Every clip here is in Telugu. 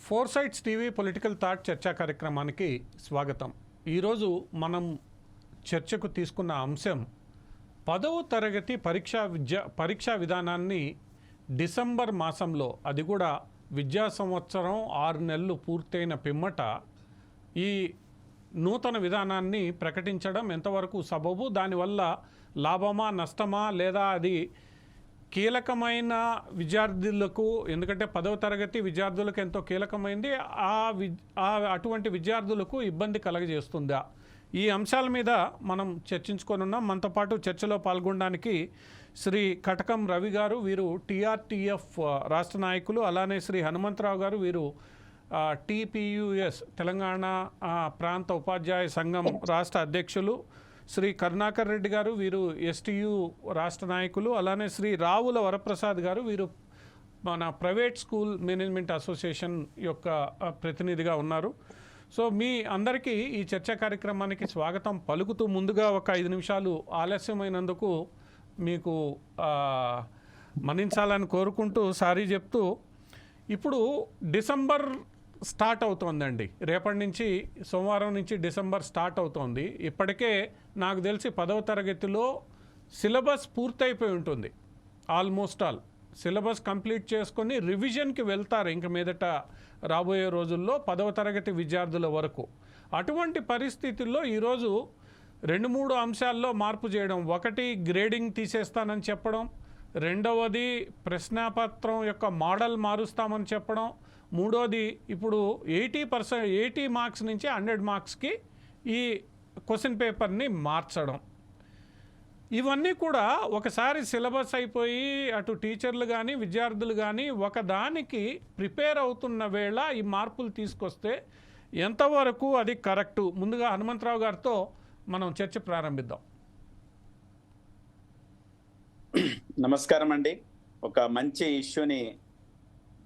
Four sides TV political thought చర్చా కార్యక్రమానికి స్వాగతం. ఈరోజు మనం చర్చకు తీసుకున్న అంశం 10వ తరగతి పరీక్షా విధానాన్ని డిసెంబర్ మాసంలో, అది కూడా విద్యా సంవత్సరం 6 నెలలు పూర్తయిన పిమ్మట ఈ నూతన విధానాన్ని ప్రకటించడం ఎంతవరకు సబబు, దానివల్ల లాభమా నష్టమా, లేదా అది కీలకమైన విద్యార్థులకు, ఎందుకంటే 10వ తరగతి విద్యార్థులకు ఎంతో కీలకమైంది, అటువంటి విద్యార్థులకు ఇబ్బంది కలగజేస్తుందా? ఈ అంశాల మీద మనం చర్చించుకొనున్నాం. మనతో పాటు చర్చలో పాల్గొనడానికి శ్రీ కటకం రవి గారు, వీరు టీఆర్టీఎఫ్ రాష్ట్ర నాయకులు. అలానే శ్రీ హనుమంతరావు గారు, వీరు టీపీయూఎస్ తెలంగాణ ప్రాంత ఉపాధ్యాయ సంఘం రాష్ట్ర అధ్యక్షులు. శ్రీ కరుణాకర్ రెడ్డి గారు, వీరు ఎస్టీయు రాష్ట్ర నాయకులు. అలానే శ్రీ రావుల వరప్రసాద్ గారు, వీరు మన ప్రైవేట్ స్కూల్ మేనేజ్మెంట్ అసోసియేషన్ యొక్క ప్రతినిధిగా ఉన్నారు. సో మీ అందరికీ ఈ చర్చా కార్యక్రమానికి స్వాగతం పలుకుతూ, ముందుగా ఒక 5 నిమిషాలు ఆలస్యమైనందుకు మీకు మన్నించాలని కోరుకుంటూ సారీ చెప్తూ, ఇప్పుడు డిసెంబర్ స్టార్ట్ అవుతోందండి. రేపటి నుంచి, సోమవారం నుంచి డిసెంబర్ స్టార్ట్ అవుతోంది. ఇప్పటికే నాకు తెలిసి 10వ తరగతిలో సిలబస్ పూర్తయిపోయి ఉంటుంది. ఆల్మోస్ట్ ఆల్ సిలబస్ కంప్లీట్ చేసుకొని రివిజన్కి వెళ్తారు ఇంక మీదట రాబోయే రోజుల్లో 10వ తరగతి విద్యార్థుల వరకు. అటువంటి పరిస్థితుల్లో ఈరోజు 2-3 అంశాల్లో మార్పు చేయడం. ఒకటి, గ్రేడింగ్ తీసేస్తానని చెప్పడం. రెండవది, ప్రశ్నాపత్రం యొక్క మోడల్ మారుస్తామని చెప్పడం. మూడోది, ఇప్పుడు 80 మార్క్స్ నుంచి 100 మార్క్స్కి ఈ క్వశ్చన్ పేపర్ని మార్చడం. ఇవన్నీ కూడా ఒకసారి సిలబస్ అయిపోయి అటు టీచర్లు కానీ విద్యార్థులు కానీ ఒకదానికి ప్రిపేర్ అవుతున్న వేళ ఈ మార్పులు తీసుకొస్తే ఎంతవరకు అది కరెక్టు? ముందుగా హనుమంతరావు గారితో మనం చర్చ ప్రారంభిద్దాం. నమస్కారం అండి. ఒక మంచి ఇష్యూని,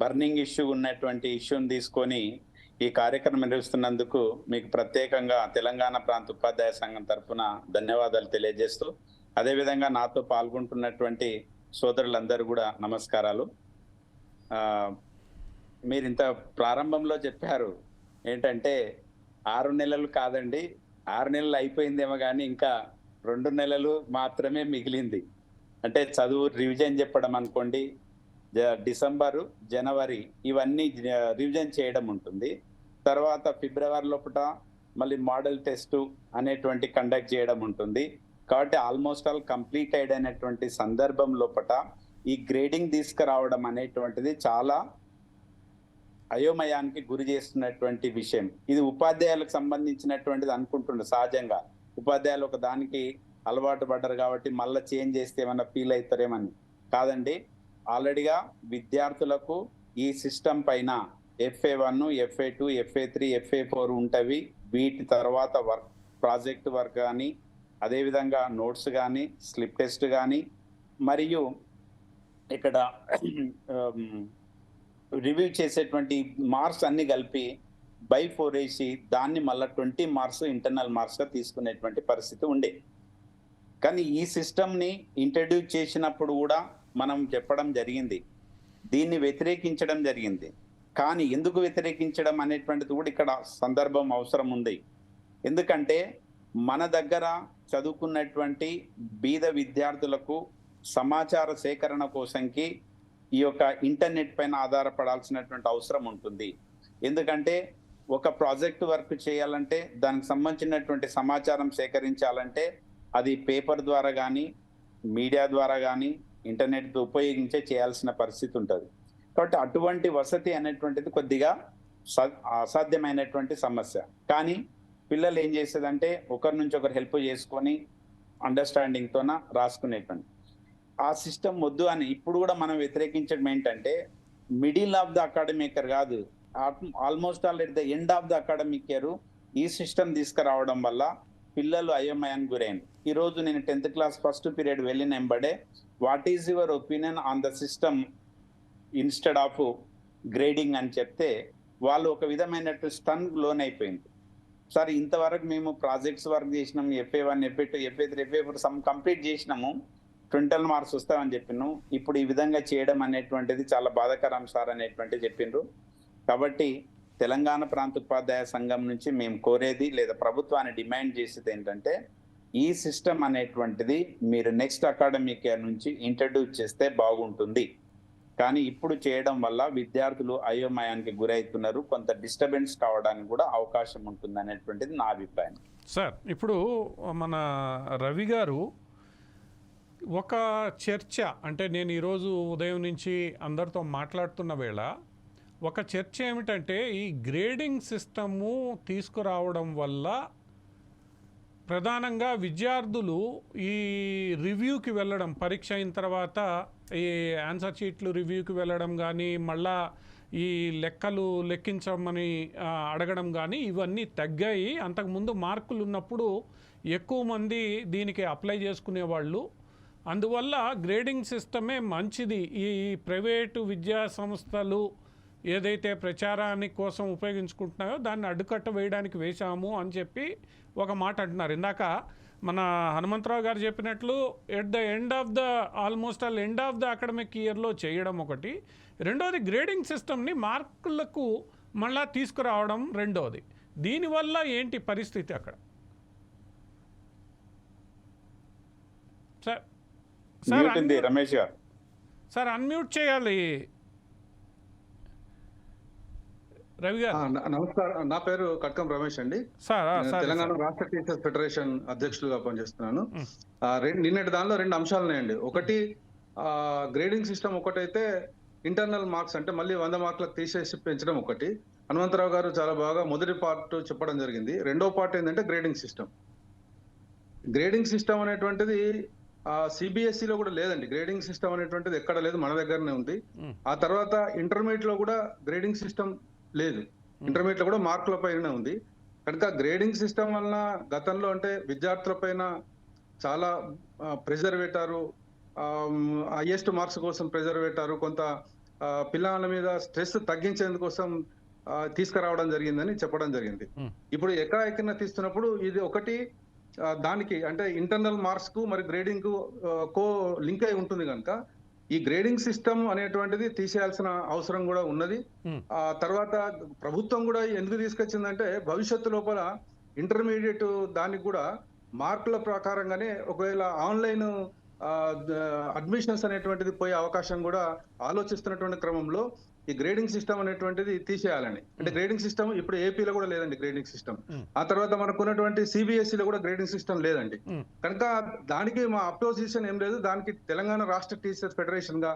బర్నింగ్ ఇష్యూ ఉన్నటువంటి ఇష్యూని తీసుకొని ఈ కార్యక్రమం నిర్వహిస్తున్నందుకు మీకు ప్రత్యేకంగా తెలంగాణ ప్రాంత ఉపాధ్యాయ సంఘం తరఫున ధన్యవాదాలు తెలియజేస్తూ, అదేవిధంగా నాతో పాల్గొంటున్నటువంటి సోదరులందరూ కూడా నమస్కారాలు. మీరు ఇంత ప్రారంభంలో చెప్పారు ఏంటంటే 6 నెలలు కాదండి, 6 నెలలు అయిపోయిందేమో కానీ ఇంకా 2 నెలలు మాత్రమే మిగిలింది. అంటే చదువు రివిజన్ చెప్పడం అనుకోండి, డిసెంబరు, జనవరి ఇవన్నీ రివిజన్ చేయడం ఉంటుంది. తర్వాత ఫిబ్రవరి లోపల మళ్ళీ మోడల్ టెస్ట్ అనేటువంటి కండక్ట్ చేయడం ఉంటుంది. కాబట్టి ఆల్మోస్ట్ ఆల్ కంప్లీట్ అయినటువంటి సందర్భం లోపల ఈ గ్రేడింగ్ తీసుకురావడం అనేటువంటిది చాలా అయోమయానికి గురి చేస్తున్నటువంటి విషయం. ఇది ఉపాధ్యాయులకు సంబంధించినటువంటిది అనుకుంటుండే. సహజంగా ఉపాధ్యాయులు ఒక దానికి అలవాటు పడ్డారు కాబట్టి మళ్ళీ చేంజ్ చేస్తే ఏమన్నా ఫీల్ అవుతారేమని కాదండి. ఆల్రెడీగా విద్యార్థులకు ఈ సిస్టమ్ పైన FA1, FA2, FA3, FA4 ఉంటవి. వీటి తర్వాత ప్రాజెక్ట్ వర్క్ కానీ, అదేవిధంగా నోట్స్ కానీ, స్లిప్ టెస్ట్ కానీ, మరియు ఇక్కడ రివ్యూ చేసేటువంటి మార్క్స్ అన్ని కలిపి by 4 వేసి దాన్ని మళ్ళీ 20 మార్క్స్ ఇంటర్నల్ మార్క్స్గా తీసుకునేటువంటి పరిస్థితి ఉండే. కానీ ఈ సిస్టమ్ని ఇంట్రడ్యూస్ చేసినప్పుడు కూడా మనం చెప్పడం జరిగింది, దీన్ని వ్యతిరేకించడం జరిగింది. కానీ ఎందుకు వ్యతిరేకించడం అనేటువంటిది కూడా ఇక్కడ సందర్భం అవసరం ఉంది. ఎందుకంటే మన దగ్గర చదువుకున్నటువంటి బీద విద్యార్థులకు సమాచార సేకరణ కోసంకి ఈ యొక్క ఇంటర్నెట్ పైన ఆధారపడాల్సినటువంటి అవసరం ఉంటుంది. ఎందుకంటే ఒక ప్రాజెక్ట్ వర్క్ చేయాలంటే, దానికి సంబంధించినటువంటి సమాచారం సేకరించాలంటే అది పేపర్ ద్వారా కానీ, మీడియా ద్వారా కానీ, ఇంటర్నెట్ ఉపయోగించే చేయాల్సిన పరిస్థితి ఉంటుంది. కాబట్టి అటువంటి వసతి అనేటువంటిది కొద్దిగా అసాధ్యమైనటువంటి సమస్య. కానీ పిల్లలు ఏం చేసేదంటే ఒకరి నుంచి ఒకరు హెల్ప్ చేసుకొని అండర్స్టాండింగ్తోన రాసుకునేటువంటి ఆ సిస్టమ్ వద్దు అని ఇప్పుడు కూడా మనం వ్యతిరేకించడం ఏంటంటే, middle of the academic year కాదు, almost all at the end of the academic year ఈ సిస్టమ్ తీసుకురావడం వల్ల పిల్లలు అయోమయానికి గురైంది. ఈరోజు నేను 10th క్లాస్ ఫస్ట్ పీరియడ్ వెళ్ళిన ఎంబడే, what is your opinion on the system instead of grading అని చెప్తే వాళ్ళు ఒక విధమైనట్టు స్టన్ లోన్ అయిపోయింది. సార్ ఇంతవరకు మేము ప్రాజెక్ట్స్ వర్క్ చేసినాము, FA1, FA2, FA3, FA4 some complete చేసినాము, 20 మార్క్స్ వస్తామని చెప్పినాము, ఇప్పుడు ఈ విధంగా చేయడం అనేటువంటిది చాలా బాధాకరం సార్ అనేటువంటి చెప్పిండ్రు. కాబట్టి తెలంగాణ ప్రాంత ఉపాధ్యాయ సంఘం నుంచి మేము కోరేది లేదా ప్రభుత్వాన్ని డిమాండ్ చేసేది ఏంటంటే, ఈ సిస్టమ్ అనేటువంటిది మీరు నెక్స్ట్ అకాడమిక్ ఇయర్ నుంచి ఇంట్రడ్యూస్ చేస్తే బాగుంటుంది. కానీ ఇప్పుడు చేయడం వల్ల విద్యార్థులు అయోమయానికి గురవుతున్నారు, కొంత డిస్టర్బెన్స్ కావడానికి కూడా అవకాశం ఉంటుంది అనేటువంటిది నా అభిప్రాయం. సార్, ఇప్పుడు మన రవి గారు ఒక చర్చ, అంటే నేను ఈరోజు ఉదయం నుంచి అందరితో మాట్లాడుతున్న వేళ ఒక చర్చ ఏమిటంటే, ఈ గ్రేడింగ్ సిస్టము తీసుకురావడం వల్ల ప్రధానంగా విద్యార్థులు ఈ రివ్యూకి వెళ్ళడం, పరీక్ష అయిన తర్వాత ఈ ఆన్సర్ షీట్లు రివ్యూకి వెళ్ళడం కానీ, మళ్ళా ఈ లెక్కలు లెక్కించమని అడగడం కానీ ఇవన్నీ తగ్గాయి. అంతకుముందు మార్కులు ఉన్నప్పుడు ఎక్కువ మంది దీనికి అప్లై చేసుకునేవాళ్ళు. అందువల్ల గ్రేడింగ్ సిస్టమే మంచిది, ఈ ప్రైవేటు విద్యా సంస్థలు ఏదైతే ప్రచారానికి కోసం ఉపయోగించుకుంటున్నాయో దాన్ని అడ్డుకట్ట వేయడానికి వేశాము అని చెప్పి ఒక మాట అంటున్నారు. ఇందాక మన హనుమంతరావు గారు చెప్పినట్లు at the end of the end of the academic ఇయర్లో చేయడం ఒకటి, రెండోది గ్రేడింగ్ సిస్టమ్ని మార్కులకు మళ్ళా తీసుకురావడం రెండోది. దీనివల్ల ఏంటి పరిస్థితి అక్కడ? రమేష్ గారు సార్ అన్మ్యూట్ చేయాలి. రవి గారు నమస్కారం, నా పేరు కట్కం రమేష్ అండి. తెలంగాణ రాష్ట్ర టీచర్స్ ఫెడరేషన్ అధ్యక్షులుగా పనిచేస్తున్నాను. నిన్నటి దానిలో 2 అంశాలు ఉన్నాయండి. ఒకటి గ్రేడింగ్ సిస్టమ్, ఒకటైతే ఇంటర్నల్ మార్క్స్ అంటే మళ్ళీ 100 మార్కులకు తీసేసి పెంచడం ఒకటి. హనుమంతరావు గారు చాలా బాగా మొదటి పార్ట్ చెప్పడం జరిగింది. రెండో పార్ట్ ఏంటంటే గ్రేడింగ్ సిస్టమ్. గ్రేడింగ్ సిస్టమ్ అనేటువంటిది సిబిఎస్ఈలో కూడా లేదండి. గ్రేడింగ్ సిస్టమ్ అనేటువంటిది ఎక్కడ లేదు, మన దగ్గరనే ఉంది. ఆ తర్వాత ఇంటర్మీడియట్ లో కూడా గ్రేడింగ్ సిస్టమ్ లేదు, ఇంటర్మీడియట్ లో కూడా మార్కుల పైన ఉంది. కనుక గ్రేడింగ్ సిస్టమ్ వలన గతంలో అంటే విద్యార్థుల పైన చాలా ప్రెజర్ పెట్టారు, హైయెస్ట్ మార్క్స్ కోసం ప్రెజర్ పెట్టారు, కొంత పిల్లల మీద స్ట్రెస్ తగ్గించేందుకోసం తీసుకురావడం జరిగిందని చెప్పడం జరిగింది. ఇప్పుడు ఎక్కడెక్కడ తీస్తున్నప్పుడు ఇది ఒకటి దానికి అంటే ఇంటర్నల్ మార్క్స్ కు మరి గ్రేడింగ్ కు కో లింక్ అయి ఉంటుంది కనుక ఈ గ్రేడింగ్ సిస్టమ్ అనేటువంటిది తీసేయాల్సిన అవసరం కూడా ఉన్నది. ఆ తర్వాత ప్రభుత్వం కూడా ఎందుకు తీసుకొచ్చిందంటే భవిష్యత్తు లోపల ఇంటర్మీడియట్ దానికి కూడా మార్కుల ప్రకారంగానే ఒకవేళ ఆన్లైన్ అడ్మిషన్స్ అనేటువంటిది పోయే అవకాశం కూడా ఆలోచిస్తున్నటువంటి క్రమంలో ఈ గ్రేడింగ్ సిస్టమ్ అనేటువంటిది తీసేయాలని. అంటే గ్రేడింగ్ సిస్టమ్ ఇప్పుడు ఏపీలో కూడా లేదండి గ్రేడింగ్ సిస్టమ్. ఆ తర్వాత మనకు ఉన్నటువంటి సిబిఎస్ఈలో కూడా గ్రేడింగ్ సిస్టమ్ లేదండి. కనుక దానికి మా అపోజిషన్ ఏం లేదు. దానికి తెలంగాణ రాష్ట్ర టీచర్స్ ఫెడరేషన్ గా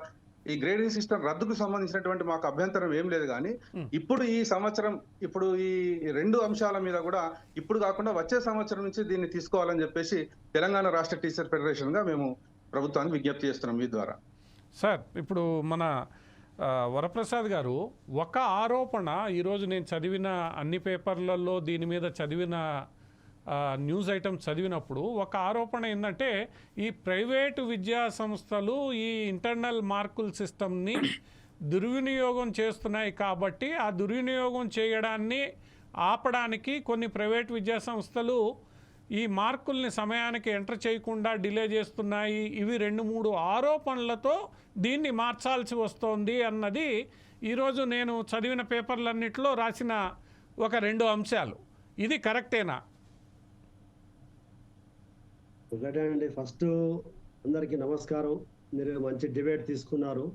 ఈ గ్రేడింగ్ సిస్టమ్ రద్దుకు సంబంధించినటువంటి మాకు అభ్యంతరం ఏం లేదు. కానీ ఇప్పుడు ఈ సంవత్సరం ఇప్పుడు ఈ 2 అంశాల మీద కూడా ఇప్పుడు కాకుండా వచ్చే సంవత్సరం నుంచి దీన్ని తీసుకోవాలని చెప్పేసి తెలంగాణ రాష్ట్ర టీచర్ ఫెడరేషన్ గా మేము ప్రభుత్వానికి విజ్ఞప్తి చేస్తున్నాం మీ ద్వారా. సార్, ఇప్పుడు మన వరప్రసాద్ గారు, ఒక ఆరోపణ ఈరోజు నేను చదివిన అన్ని పేపర్లలో దీని మీద చదివిన న్యూస్ ఐటమ్స్ చదివినప్పుడు ఒక ఆరోపణ ఏంటంటే, ఈ ప్రైవేటు విద్యా సంస్థలు ఈ ఇంటర్నల్ మార్కుల సిస్టమ్ని దుర్వినియోగం చేస్తున్నాయి కాబట్టి ఆ దుర్వినియోగం చేయడాన్ని ఆపడానికి కొన్ని ప్రైవేట్ విద్యా సంస్థలు ఈ మార్కుల్ని సమయానికి ఎంటర్ చేయకుండా డిలే చేస్తున్నాయి. ఇవి 2-3 ఆరోపణలతో దీన్ని మార్చాల్సి వస్తోంది అన్నది ఈరోజు నేను చదివిన పేపర్లన్నింటిలో రాసిన ఒక 2 అంశాలు. ఇది కరెక్టేనా? ఒకటే అండి, ఫస్ట్ అందరికీ నమస్కారం. మీరు మంచి డిబేట్ తీసుకున్నారు.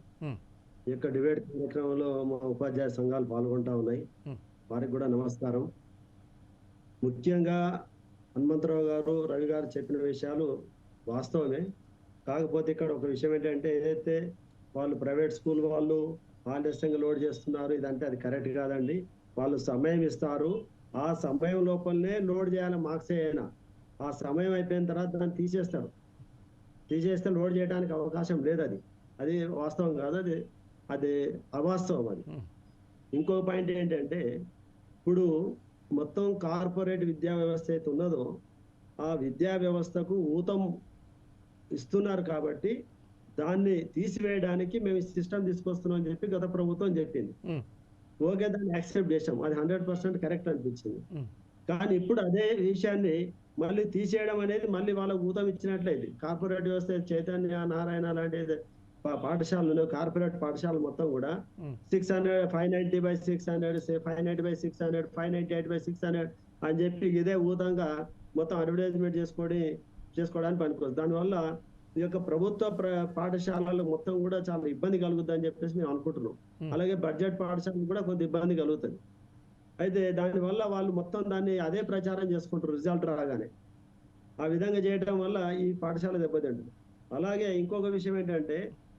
ఈ యొక్క డిబేట్ కార్యక్రమంలో మా ఉపాధ్యాయ సంఘాలు పాల్గొంటా ఉన్నాయి, వారికి కూడా నమస్కారం. ముఖ్యంగా హనుమంతరావు గారు, రవి గారు చెప్పిన విషయాలు వాస్తవమే. కాకపోతే ఇక్కడ ఒక విషయం ఏంటంటే, ఏదైతే వాళ్ళు ప్రైవేట్ స్కూల్ వాళ్ళు ఆలస్యంగా లోడ్ చేస్తున్నారు ఇదంటే అది కరెక్ట్ కాదండి. వాళ్ళు సమయం ఇస్తారు, ఆ సమయం లోపలనే లోడ్ చేయాలి మార్క్స్ అయినా. ఆ సమయం అయిపోయిన తర్వాత దాన్ని తీసేస్తే లోడ్ చేయడానికి అవకాశం లేదు. అది వాస్తవం కాదు, అది అవాస్తవం. అది ఇంకో పాయింట్ ఏంటంటే, ఇప్పుడు మొత్తం కార్పొరేట్ విద్యా వ్యవస్థ అయితే ఉన్నదో ఆ విద్యా వ్యవస్థకు ఊతం ఇస్తున్నారు కాబట్టి దాన్ని తీసివేయడానికి మేము సిస్టమ్ తీసుకొస్తున్నాం అని చెప్పి గత ప్రభుత్వం చెప్పింది. ఓకే, దాన్ని యాక్సెప్ట్ చేసాం, అది 100% కరెక్ట్ అనిపించింది. కానీ ఇప్పుడు అదే విషయాన్ని మళ్ళీ తీసేయడం అనేది మళ్ళీ వాళ్ళకు ఊతం ఇచ్చినట్లయితే కార్పొరేట్ వ్యవస్థ చైతన్య నారాయణ లాంటి పాఠశాలలు, కార్పొరేట్ పాఠశాలలు మొత్తం కూడా 600, 590/600, 590/600, 598/600 అని చెప్పి ఇదే ఊతంగా మొత్తం అడ్వర్టైజ్మెంట్ చేసుకోవడానికి పనికొస్తుంది. దానివల్ల ఈ యొక్క ప్రభుత్వ పాఠశాలలు మొత్తం కూడా చాలా ఇబ్బంది కలుగుతుంది అని చెప్పేసి మేము అనుకుంటున్నాం. అలాగే బడ్జెట్ పాఠశాలలు కూడా కొంత ఇబ్బంది కలుగుతుంది. అయితే దానివల్ల వాళ్ళు మొత్తం దాన్ని అదే ప్రచారం చేసుకుంటారు రిజల్ట్ రాగానే. ఆ విధంగా చేయడం వల్ల ఈ పాఠశాల దెబ్బతింటుంది. అలాగే ఇంకొక విషయం ఏంటంటే,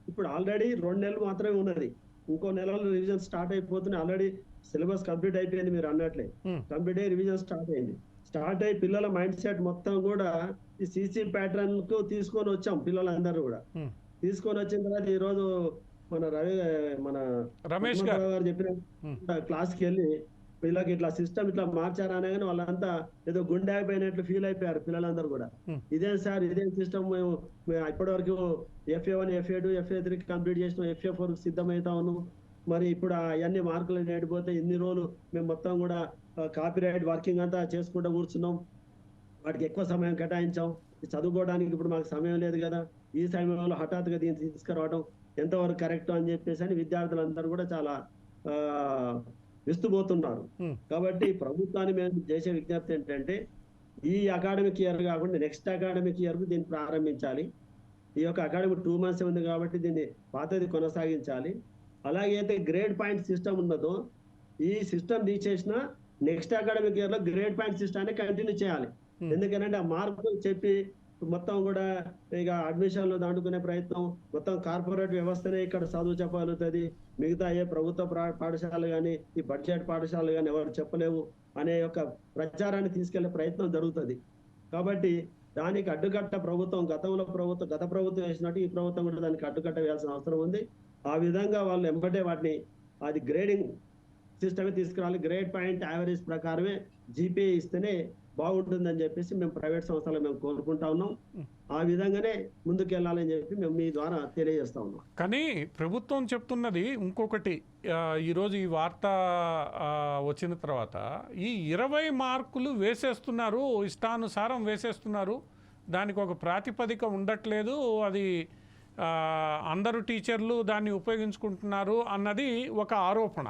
ఇప్పుడు ఆల్రెడీ 2 నెలలు మాత్రమే ఉన్నది, ఇంకో నెలలో రివిజన్ స్టార్ట్ అయిపోతుంది. ఆల్రెడీ సిలబస్ కంప్లీట్ అయిపోయింది, మీరు అన్నట్లే కంప్లీట్ అయ్యి రివిజన్ స్టార్ట్ అయింది. స్టార్ట్ అయ్యి పిల్లల మైండ్ సెట్ మొత్తం కూడా ఈ సిసి ప్యాటర్న్ కు తీసుకొని వచ్చాం. పిల్లలందరూ కూడా తీసుకొని వచ్చిన తర్వాత ఈ రోజు మన రమేష్ గారు చెప్పిన క్లాస్కి వెళ్ళి వీళ్ళకి ఇట్లా సిస్టమ్ ఇట్లా మార్చారా అనగానే వాళ్ళంతా ఏదో గుండె అయిపోయినట్లు ఫీల్ అయిపోయారు పిల్లలందరూ కూడా. ఇదేం సార్, ఇదేం సిస్టమ్, మేము ఇప్పటి వరకు FA1, FA2, FA3 కంప్లీట్ చేసినాం, FA4 సిద్ధమవుతా ఉన్నాం, మరి ఇప్పుడు అవన్నీ మార్కులు నేడిపోతే ఇన్ని రోజులు మేము మొత్తం కూడా కాపీరైట్ వర్కింగ్ అంతా చేసుకుంటూ కూర్చున్నాం, వాటికి ఎక్కువ సమయం కేటాయించాం, చదువుకోవడానికి ఇప్పుడు మాకు సమయం లేదు కదా, ఈ సమయంలో హఠాత్తుగా దీన్ని తీసుకురావడం ఎంతవరకు కరెక్ట్ అని చెప్పేసి అని విద్యార్థులందరూ కూడా చాలా విస్తుపోతున్నారు. కాబట్టి ప్రభుత్వాన్ని మేము చేసే విజ్ఞప్తి ఏంటంటే, ఈ అకాడమిక్ ఇయర్ కాకుండా నెక్స్ట్ అకాడమిక్ ఇయర్ కు దీన్ని ప్రారంభించాలి. ఈ యొక్క అకాడమిక్ 2 months ఉంది కాబట్టి దీన్ని పాతది కొనసాగించాలి. అలాగే అయితే గ్రేడ్ పాయింట్ సిస్టమ్ ఉన్నదో ఈ సిస్టమ్ తీసేసిన నెక్స్ట్ అకాడమిక్ ఇయర్ లో గ్రేడ్ పాయింట్ సిస్టమ్ కంటిన్యూ చేయాలి. ఎందుకంటే ఆ మార్కులు చెప్పి మొత్తం కూడా ఇక అడ్మిషన్లు దాటుకునే ప్రయత్నం, మొత్తం కార్పొరేట్ వ్యవస్థనే ఇక్కడ చదువు చెప్పగలుగుతుంది, మిగతా ఏ ప్రభుత్వ పాఠశాలలు కానీ ఈ బడ్జెట్ పాఠశాలలు కానీ ఎవరు చెప్పలేవు అనే యొక్క ప్రచారాన్ని తీసుకెళ్లే ప్రయత్నం జరుగుతుంది. కాబట్టి దానికి అడ్డుకట్ట ప్రభుత్వం, గత ప్రభుత్వం వేసినట్టు ఈ ప్రభుత్వం కూడా దానికి అడ్డుకట్ట వేయాల్సిన అవసరం ఉంది. ఆ విధంగా వాళ్ళు ఎంబటే వాటిని అది గ్రేడింగ్ సిస్టమే తీసుకురావాలి. గ్రేడ్ పాయింట్ యావరేజ్ ప్రకారమే GPA ఇస్తేనే బాగుంటుందని చెప్పేసి మేము ప్రైవేట్ సంస్థలు మేము కోరుకుంటా ఉన్నాం. ఆ విధంగానే ముందుకెళ్లాలని చెప్పి మేము మీ ద్వారా తెలియజేస్తా ఉన్నాం. కానీ ప్రభుత్వం చెప్తున్నది ఇంకొకటి, ఈరోజు ఈ వార్త వచ్చిన తర్వాత ఈ 20 మార్కులు వేసేస్తున్నారు, ఇష్టానుసారం వేసేస్తున్నారు, దానికి ఒక ప్రాతిపదిక ఉండట్లేదు, అది అందరూ టీచర్లు దాన్ని ఉపయోగించుకుంటున్నారు అన్నది ఒక ఆరోపణ.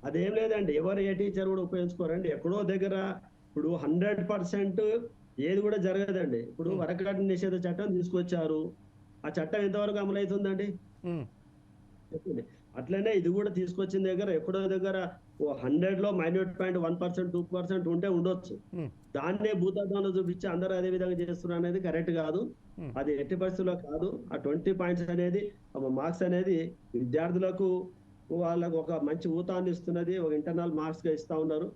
అదేం లేదండి, ఎవరు ఏ టీచర్ కూడా ఉపయోగించుకోరండి. ఎక్కడో దగ్గర ఇప్పుడు 100% ఏది కూడా జరగదండి. ఇప్పుడు వరకట్న నిషేధ చట్టం తీసుకొచ్చారు, ఆ చట్టం ఎంతవరకు అమలవుతుందండి? చెప్పండి. అట్లనే ఇది కూడా తీసుకొచ్చిన దగ్గర ఎక్కడో దగ్గర 100లో -1%, 2% ఉంటే ఉండొచ్చు. దాన్నే భూతత్వంలో చూపించి అందరూ అదే విధంగా చేస్తున్నారు అనేది కరెక్ట్ కాదు. అది ఎట్టి పరిస్థితుల్లో కాదు. ఆ 20 పాయింట్స్ అనేది, మార్క్స్ అనేది విద్యార్థులకు వాళ్ళకు ఒక మంచి ఊతాన్ని ఇస్తున్నది, ఒక ఇంటర్నల్ మార్క్స్ గా ఇస్తా ఉన్నారు.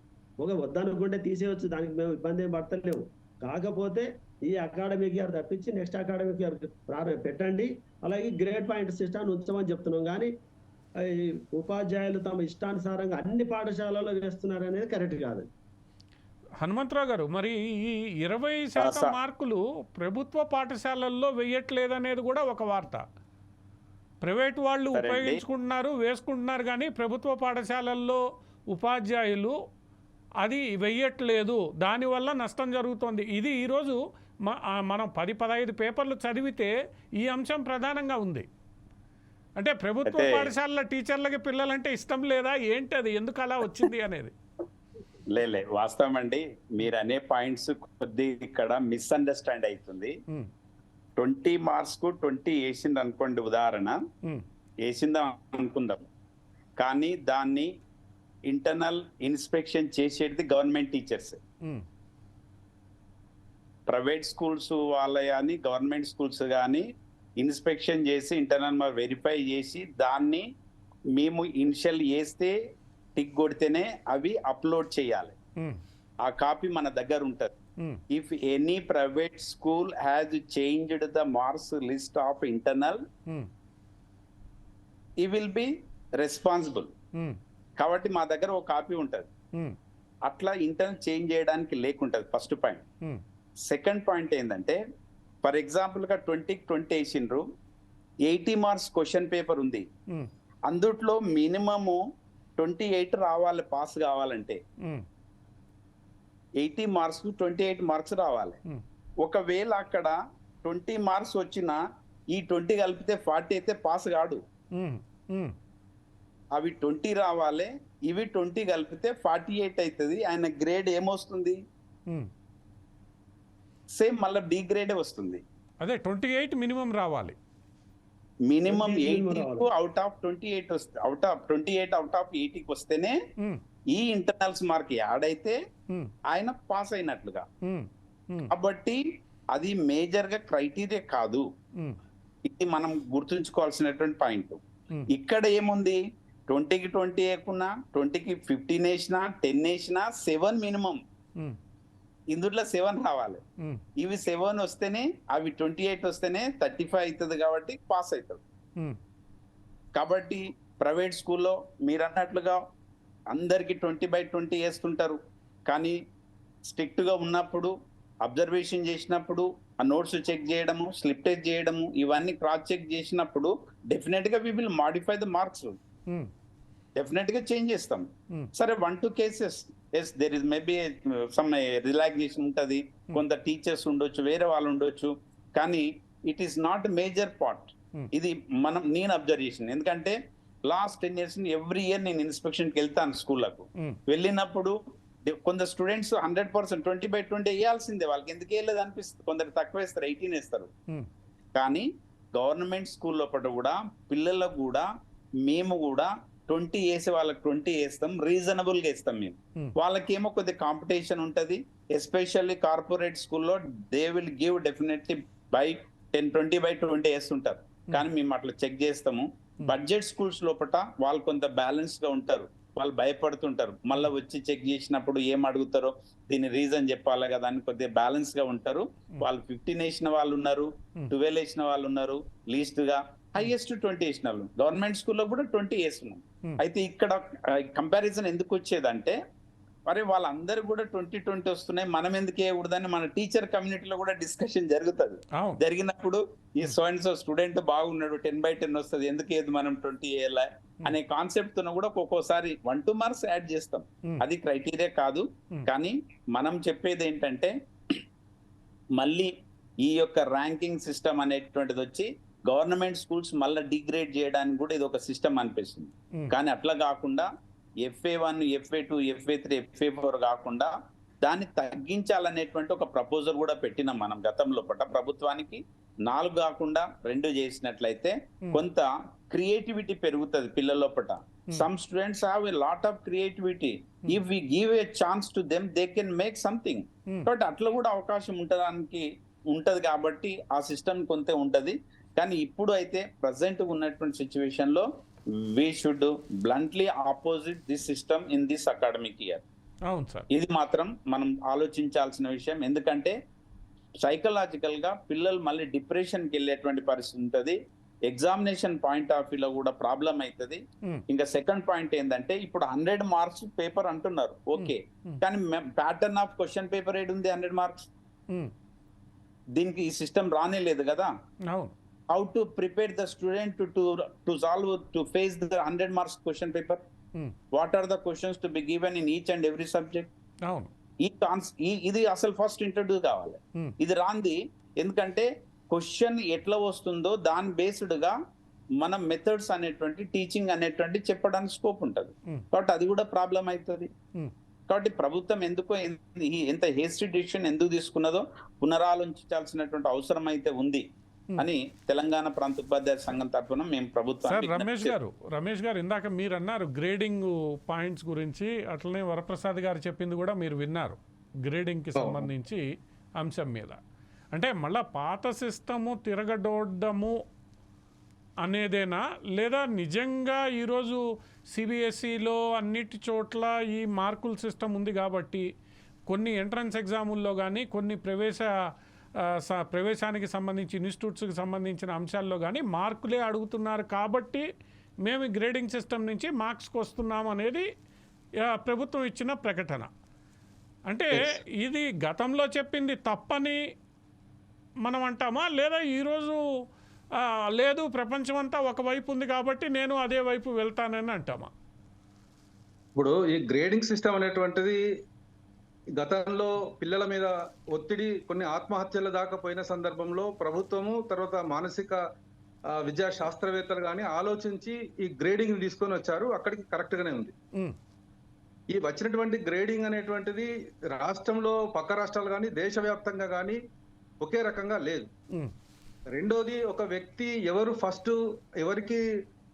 ఒక వద్దనుకుంటే తీసేయచ్చు, దానికి మేము ఇబ్బంది ఏం పడతలేము. కాకపోతే ఈ అకాడమిక్ ఇయర్ తప్పించి నెక్స్ట్ అకాడమిక్ ఇయర్ పెట్టండి. అలాగే గ్రేడ్ పాయింట్ సిస్టమ్ ఉంచమని చెప్తున్నాం. కానీ ఉపాధ్యాయులు తమ ఇష్టానుసారంగా అన్ని పాఠశాలలో వేస్తున్నారు అనేది కరెక్ట్ కాదు. హనుమంతరావు గారు, మరి ఈ 20% మార్కులు ప్రభుత్వ పాఠశాలల్లో వేయట్లేదనేది కూడా ఒక వార్త. ప్రైవేట్ వాళ్ళు ఉపయోగించుకుంటున్నారు, వేసుకుంటున్నారు, కానీ ప్రభుత్వ పాఠశాలల్లో ఉపాధ్యాయులు అది వెయ్యట్లేదు, దానివల్ల నష్టం జరుగుతోంది. ఇది ఈరోజు మనం 10-15 పేపర్లు చదివితే ఈ అంశం ప్రధానంగా ఉంది. అంటే ప్రభుత్వ పాఠశాలల టీచర్లకి పిల్లలంటే ఇష్టం లేదా ఏంటి, అది ఎందుకు అలా వచ్చింది అనేది? లే వాస్తవం అండి, మీరు అనే పాయింట్స్ కొద్ది ఇక్కడ మిస్అండర్స్టాండ్ అవుతుంది. 20 మార్క్స్ కు 20 వేసింది అనుకోండి, ఉదాహరణ వేసిందాం అనుకుందాం, కానీ దాన్ని ఇంటర్నల్ ఇన్స్పెక్షన్ చేసేది గవర్నమెంట్ టీచర్స్. ప్రైవేట్ స్కూల్స్ వాళ్ళ కానీ గవర్నమెంట్ స్కూల్స్ కానీ ఇన్స్పెక్షన్ చేసి ఇంటర్నల్ వెరిఫై చేసి దాన్ని మేము ఇనిషియల్ వేస్తే టిక్ కొడితేనే అవి అప్లోడ్ చేయాలి. ఆ కాపీ మన దగ్గర ఉంటుంది. If any private school has changed the marks list of internal, he will be responsible. కాబట్టి మా దగ్గర ఒక కాపీ ఉంటుంది. అట్లా ఇంటర్నల్ చేంజ్ చేయడానికి లేకుంటది, ఫస్ట్ పాయింట్. సెకండ్ పాయింట్ ఏంటంటే, ఫర్ ఎగ్జాంపుల్ గా 20కి 20 వేసిండ్రు, 80 మార్క్స్ క్వశ్చన్ పేపర్ ఉంది, అందుట్లో మినిమము 28 రావాలి పాస్ కావాలంటే. 80 మార్క్స్ 28 మార్క్స్ రావాలి. ఒకవేళ అక్కడ 20 మార్క్స్ వచ్చినా ఈ 20 కలిపితే 40 అయితే పాస్ కాడు. అవి 20 రావాలి, ఇవి 20 కలిపితే 48 అవుతుంది. ఆయన గ్రేడ్ ఏమొస్తుంది? సేమ్ మళ్ళీ బి గ్రేడే వస్తుంది. అదే 28 మినిమం రావాలి. మినిమం 80 అవుట్ ఆఫ్ 28 వస్తే అవుట్ ఆఫ్ 80కి వస్తేనే ఈ ఇంటర్నల్స్ మార్క్ యాడ్ అయితే ఆయన పాస్ అయినట్లుగా. కాబట్టి అది మేజర్ గా క్రైటీరియా కాదు. ఇది మనం గుర్తుంచుకోవాల్సినటువంటి పాయింట్. ఇక్కడ ఏముంది, 20కి 20 వేయకున్నా, 20కి 15 వేసినా, 10 వేసినా 7 మినిమం. ఇందులో 7 రావాలి. ఇవి 7 వస్తేనే, అవి 28 వస్తేనే 35 అవుతుంది కాబట్టి పాస్ అవుతుంది. కాబట్టి ప్రైవేట్ స్కూల్లో మీరు అన్నట్లుగా అందరికి 20/20 వేస్తుంటారు. కానీ స్ట్రిక్ట్ గా ఉన్నప్పుడు, అబ్జర్వేషన్ చేసినప్పుడు, ఆ నోట్స్ చెక్ చేయడము, స్లిప్ టెస్ట్ చేయడము, ఇవన్నీ క్రాస్ చెక్ చేసినప్పుడు డెఫినెట్ గా we will modify the marks. Definite గా చేంజ్ చేస్తాం. సరే 1-2 cases yes there is maybe some relaxation ఉంటది, కొంత టీచర్స్ ఉండొచ్చు, వేరే వాళ్ళు ఉండొచ్చు, కానీ it is not major part. ఇది నేను అబ్జర్వేషన్. ఎందుకంటే లాస్ట్ 10 years ఎవ్రీ ఇయర్ నేను ఇన్స్పెక్షన్కి వెళ్తాను స్కూళ్ళకు. వెళ్ళినప్పుడు కొంత స్టూడెంట్స్ 100% 20/20 వేయాల్సిందే, వాళ్ళకి ఎందుకు వేయలేదు అనిపిస్తుంది. కొందరు తక్కువ వేస్తారు, 18 వేస్తారు. కానీ గవర్నమెంట్ స్కూల్ లోపల కూడా పిల్లలకు కూడా మేము కూడా 20 వేసే వాళ్ళకి 20 వేస్తాం, రీజనబుల్ గా వేస్తాం మేము. వాళ్ళకేమో కొద్ది కాంపిటీషన్ ఉంటది. ఎస్పెషల్లీ కార్పొరేట్ స్కూల్లో దే విల్ గివ్ డెఫినెట్లీ 20/20 వేస్తుంటారు. కానీ మేము అట్లా చెక్ చేస్తాము. బడ్జెట్ స్కూల్స్ లోపల వాళ్ళు కొంత బ్యాలెన్స్ గా ఉంటారు, వాళ్ళు భయపడుతుంటారు. మళ్ళీ వచ్చి చెక్ చేసినప్పుడు ఏం అడుగుతారో దీని రీజన్ చెప్పాలి కదా అని కొద్దిగా బ్యాలెన్స్ గా ఉంటారు. వాళ్ళు 15 వేసిన వాళ్ళు ఉన్నారు, 12 వేసిన వాళ్ళు ఉన్నారు, లీస్ట్ గా హైయెస్ట్ 20 వేసిన వాళ్ళు. గవర్నమెంట్ స్కూల్లో కూడా 20 వేస్తున్నాం. అయితే ఇక్కడ కంపారిజన్ ఎందుకు వచ్చేదంటే, మరి వాళ్ళందరూ కూడా 20/20 వస్తున్నాయి, మనం ఎందుకు వేయకూడదని మన టీచర్ కమ్యూనిటీలో కూడా డిస్కషన్ జరుగుతుంది. జరిగినప్పుడు ఈ సో అండ్ సో స్టూడెంట్ బాగున్నాడు, 10/10 వస్తుంది, ఎందుకు ఏది మనం 20 వేయాలి అనే కాన్సెప్ట్ తో కూడా ఒక్కోసారి 1-2 మార్క్స్ యాడ్ చేస్తాం. అది క్రైటీరియా కాదు. కానీ మనం చెప్పేది ఏంటంటే, మళ్ళీ ఈ యొక్క ర్యాంకింగ్ సిస్టమ్ అనేటువంటిది వచ్చి గవర్నమెంట్ స్కూల్స్ మళ్ళీ డిగ్రేడ్ చేయడానికి కూడా ఇది ఒక సిస్టమ్ అనిపిస్తుంది. కానీ అట్లా కాకుండా FA1, FA2, FA3, FA4 కాకుండా దాన్ని తగ్గించాలనేటువంటి ఒక ప్రపోజల్ కూడా పెట్టినాం మనం గతంలో. ప్రభుత్వానికి 4 కాకుండా 2 చేసినట్లయితే కొంత క్రియేటివిటీ పెరుగుతుంది పిల్లల లోపల. Some students have a lot of creativity. If we give a chance to them they can make something. కాబట్టి అట్లా కూడా అవకాశం ఉంటది కాబట్టి ఆ సిస్టమ్ కొంత ఉంటది. కానీ ఇప్పుడు అయితే ప్రజెంట్ ఉన్నటువంటి సిచ్యువేషన్ లో we should bluntly opposite this system in this academic year. అవును సార్, ఇది మాత్రం మనం ఆలోచించాల్సిన విషయం. ఎందుకంటే సైకలాజికల్ గా పిల్లలు మళ్ళీ డిప్రెషన్ కి వెళ్ళేటువంటి పరిస్థితి ఉంటది. ఎగ్జామినేషన్ పాయింట్ ఆఫ్ వ్యూ లో కూడా ప్రాబ్లం అవుతుంది. ఇంకా సెకండ్ పాయింట్ ఏంటంటే, ఇప్పుడు 100 మార్క్స్ పేపర్ అంటున్నారు, ఓకే, కానీ ప్యాటర్న్ ఆఫ్ క్వశ్చన్ పేపర్ ఏది ఉంది 100 మార్క్స్? దీనికి ఈ సిస్టమ్ రానే లేదు కదా. How to prepare the student to face the 100 marks question paper? What are the questions to be given in each and every subject? ఇది అసలు ఫస్ట్ ఇంట్రడ్యూస్ కావాలి. ఇది రాంది. ఎందుకంటే క్వశ్చన్ ఎట్లా వస్తుందో దాని బేస్డ్ గా మనం మెథడ్స్ అనేటువంటి టీచింగ్ అనేటువంటి చెప్పడానికి స్కోప్ ఉంటది. కాబట్టి అది కూడా ప్రాబ్లం అవుతుంది. కాబట్టి ప్రభుత్వం ఎందుకో ఎంత హేస్టీ డిసిషన్ ఎందుకు తీసుకున్నదో పునరాలోచించాల్సినటువంటి అవసరం అయితే ఉంది అని తెలంగాణ ప్రాంత ఉపాధ్యాయ సంఘం తరఫున మేము ప్రభుత్వం. రమేష్ గారు ఇందాక మీరు అన్నారు గ్రేడింగ్ పాయింట్స్ గురించి, అట్లనే వరప్రసాద్ గారు చెప్పింది కూడా మీరు విన్నారు గ్రేడింగ్కి సంబంధించి అంశం మీద. అంటే మళ్ళా పాత సిస్టము తిరగడోడ్డము అనేదేనా, లేదా నిజంగా ఈరోజు సిబిఎస్ఈలో అన్నిటి చోట్ల ఈ మార్కుల సిస్టమ్ ఉంది కాబట్టి కొన్ని ఎంట్రన్స్ ఎగ్జాముల్లో కానీ కొన్ని ప్రవేశానికి సంబంధించి ఇన్స్టిట్యూట్స్కి సంబంధించిన అంశాల్లో కానీ మార్కులే అడుగుతున్నారు కాబట్టి మేము గ్రేడింగ్ సిస్టమ్ నుంచి మార్క్స్కి వస్తున్నాము అనేది ప్రభుత్వం ఇచ్చిన ప్రకటన. అంటే ఇది గతంలో చెప్పింది తప్పని మనం అంటామా, లేదా ఈరోజు లేదు ప్రపంచం అంతా ఒకవైపు ఉంది కాబట్టి నేను అదే వైపు వెళ్తానని అంటామా? ఇప్పుడు ఈ గ్రేడింగ్ సిస్టమ్ అనేటువంటిది గతంలో పిల్లల మీద ఒత్తిడి, కొన్ని ఆత్మహత్యల దాకా పోయిన సందర్భంలో ప్రభుత్వము తర్వాత మానసిక విద్యా శాస్త్రవేత్తలు కానీ ఆలోచించి ఈ గ్రేడింగ్ తీసుకొని వచ్చారు. అక్కడికి కరెక్ట్ గానే ఉంది. ఈ వచ్చినటువంటి గ్రేడింగ్ అనేటువంటిది రాష్ట్రంలో పక్క రాష్ట్రాలు కానీ దేశవ్యాప్తంగా కానీ ఒకే రకంగా లేదు. రెండోది, ఒక వ్యక్తి ఎవరు ఫస్ట్, ఎవరికి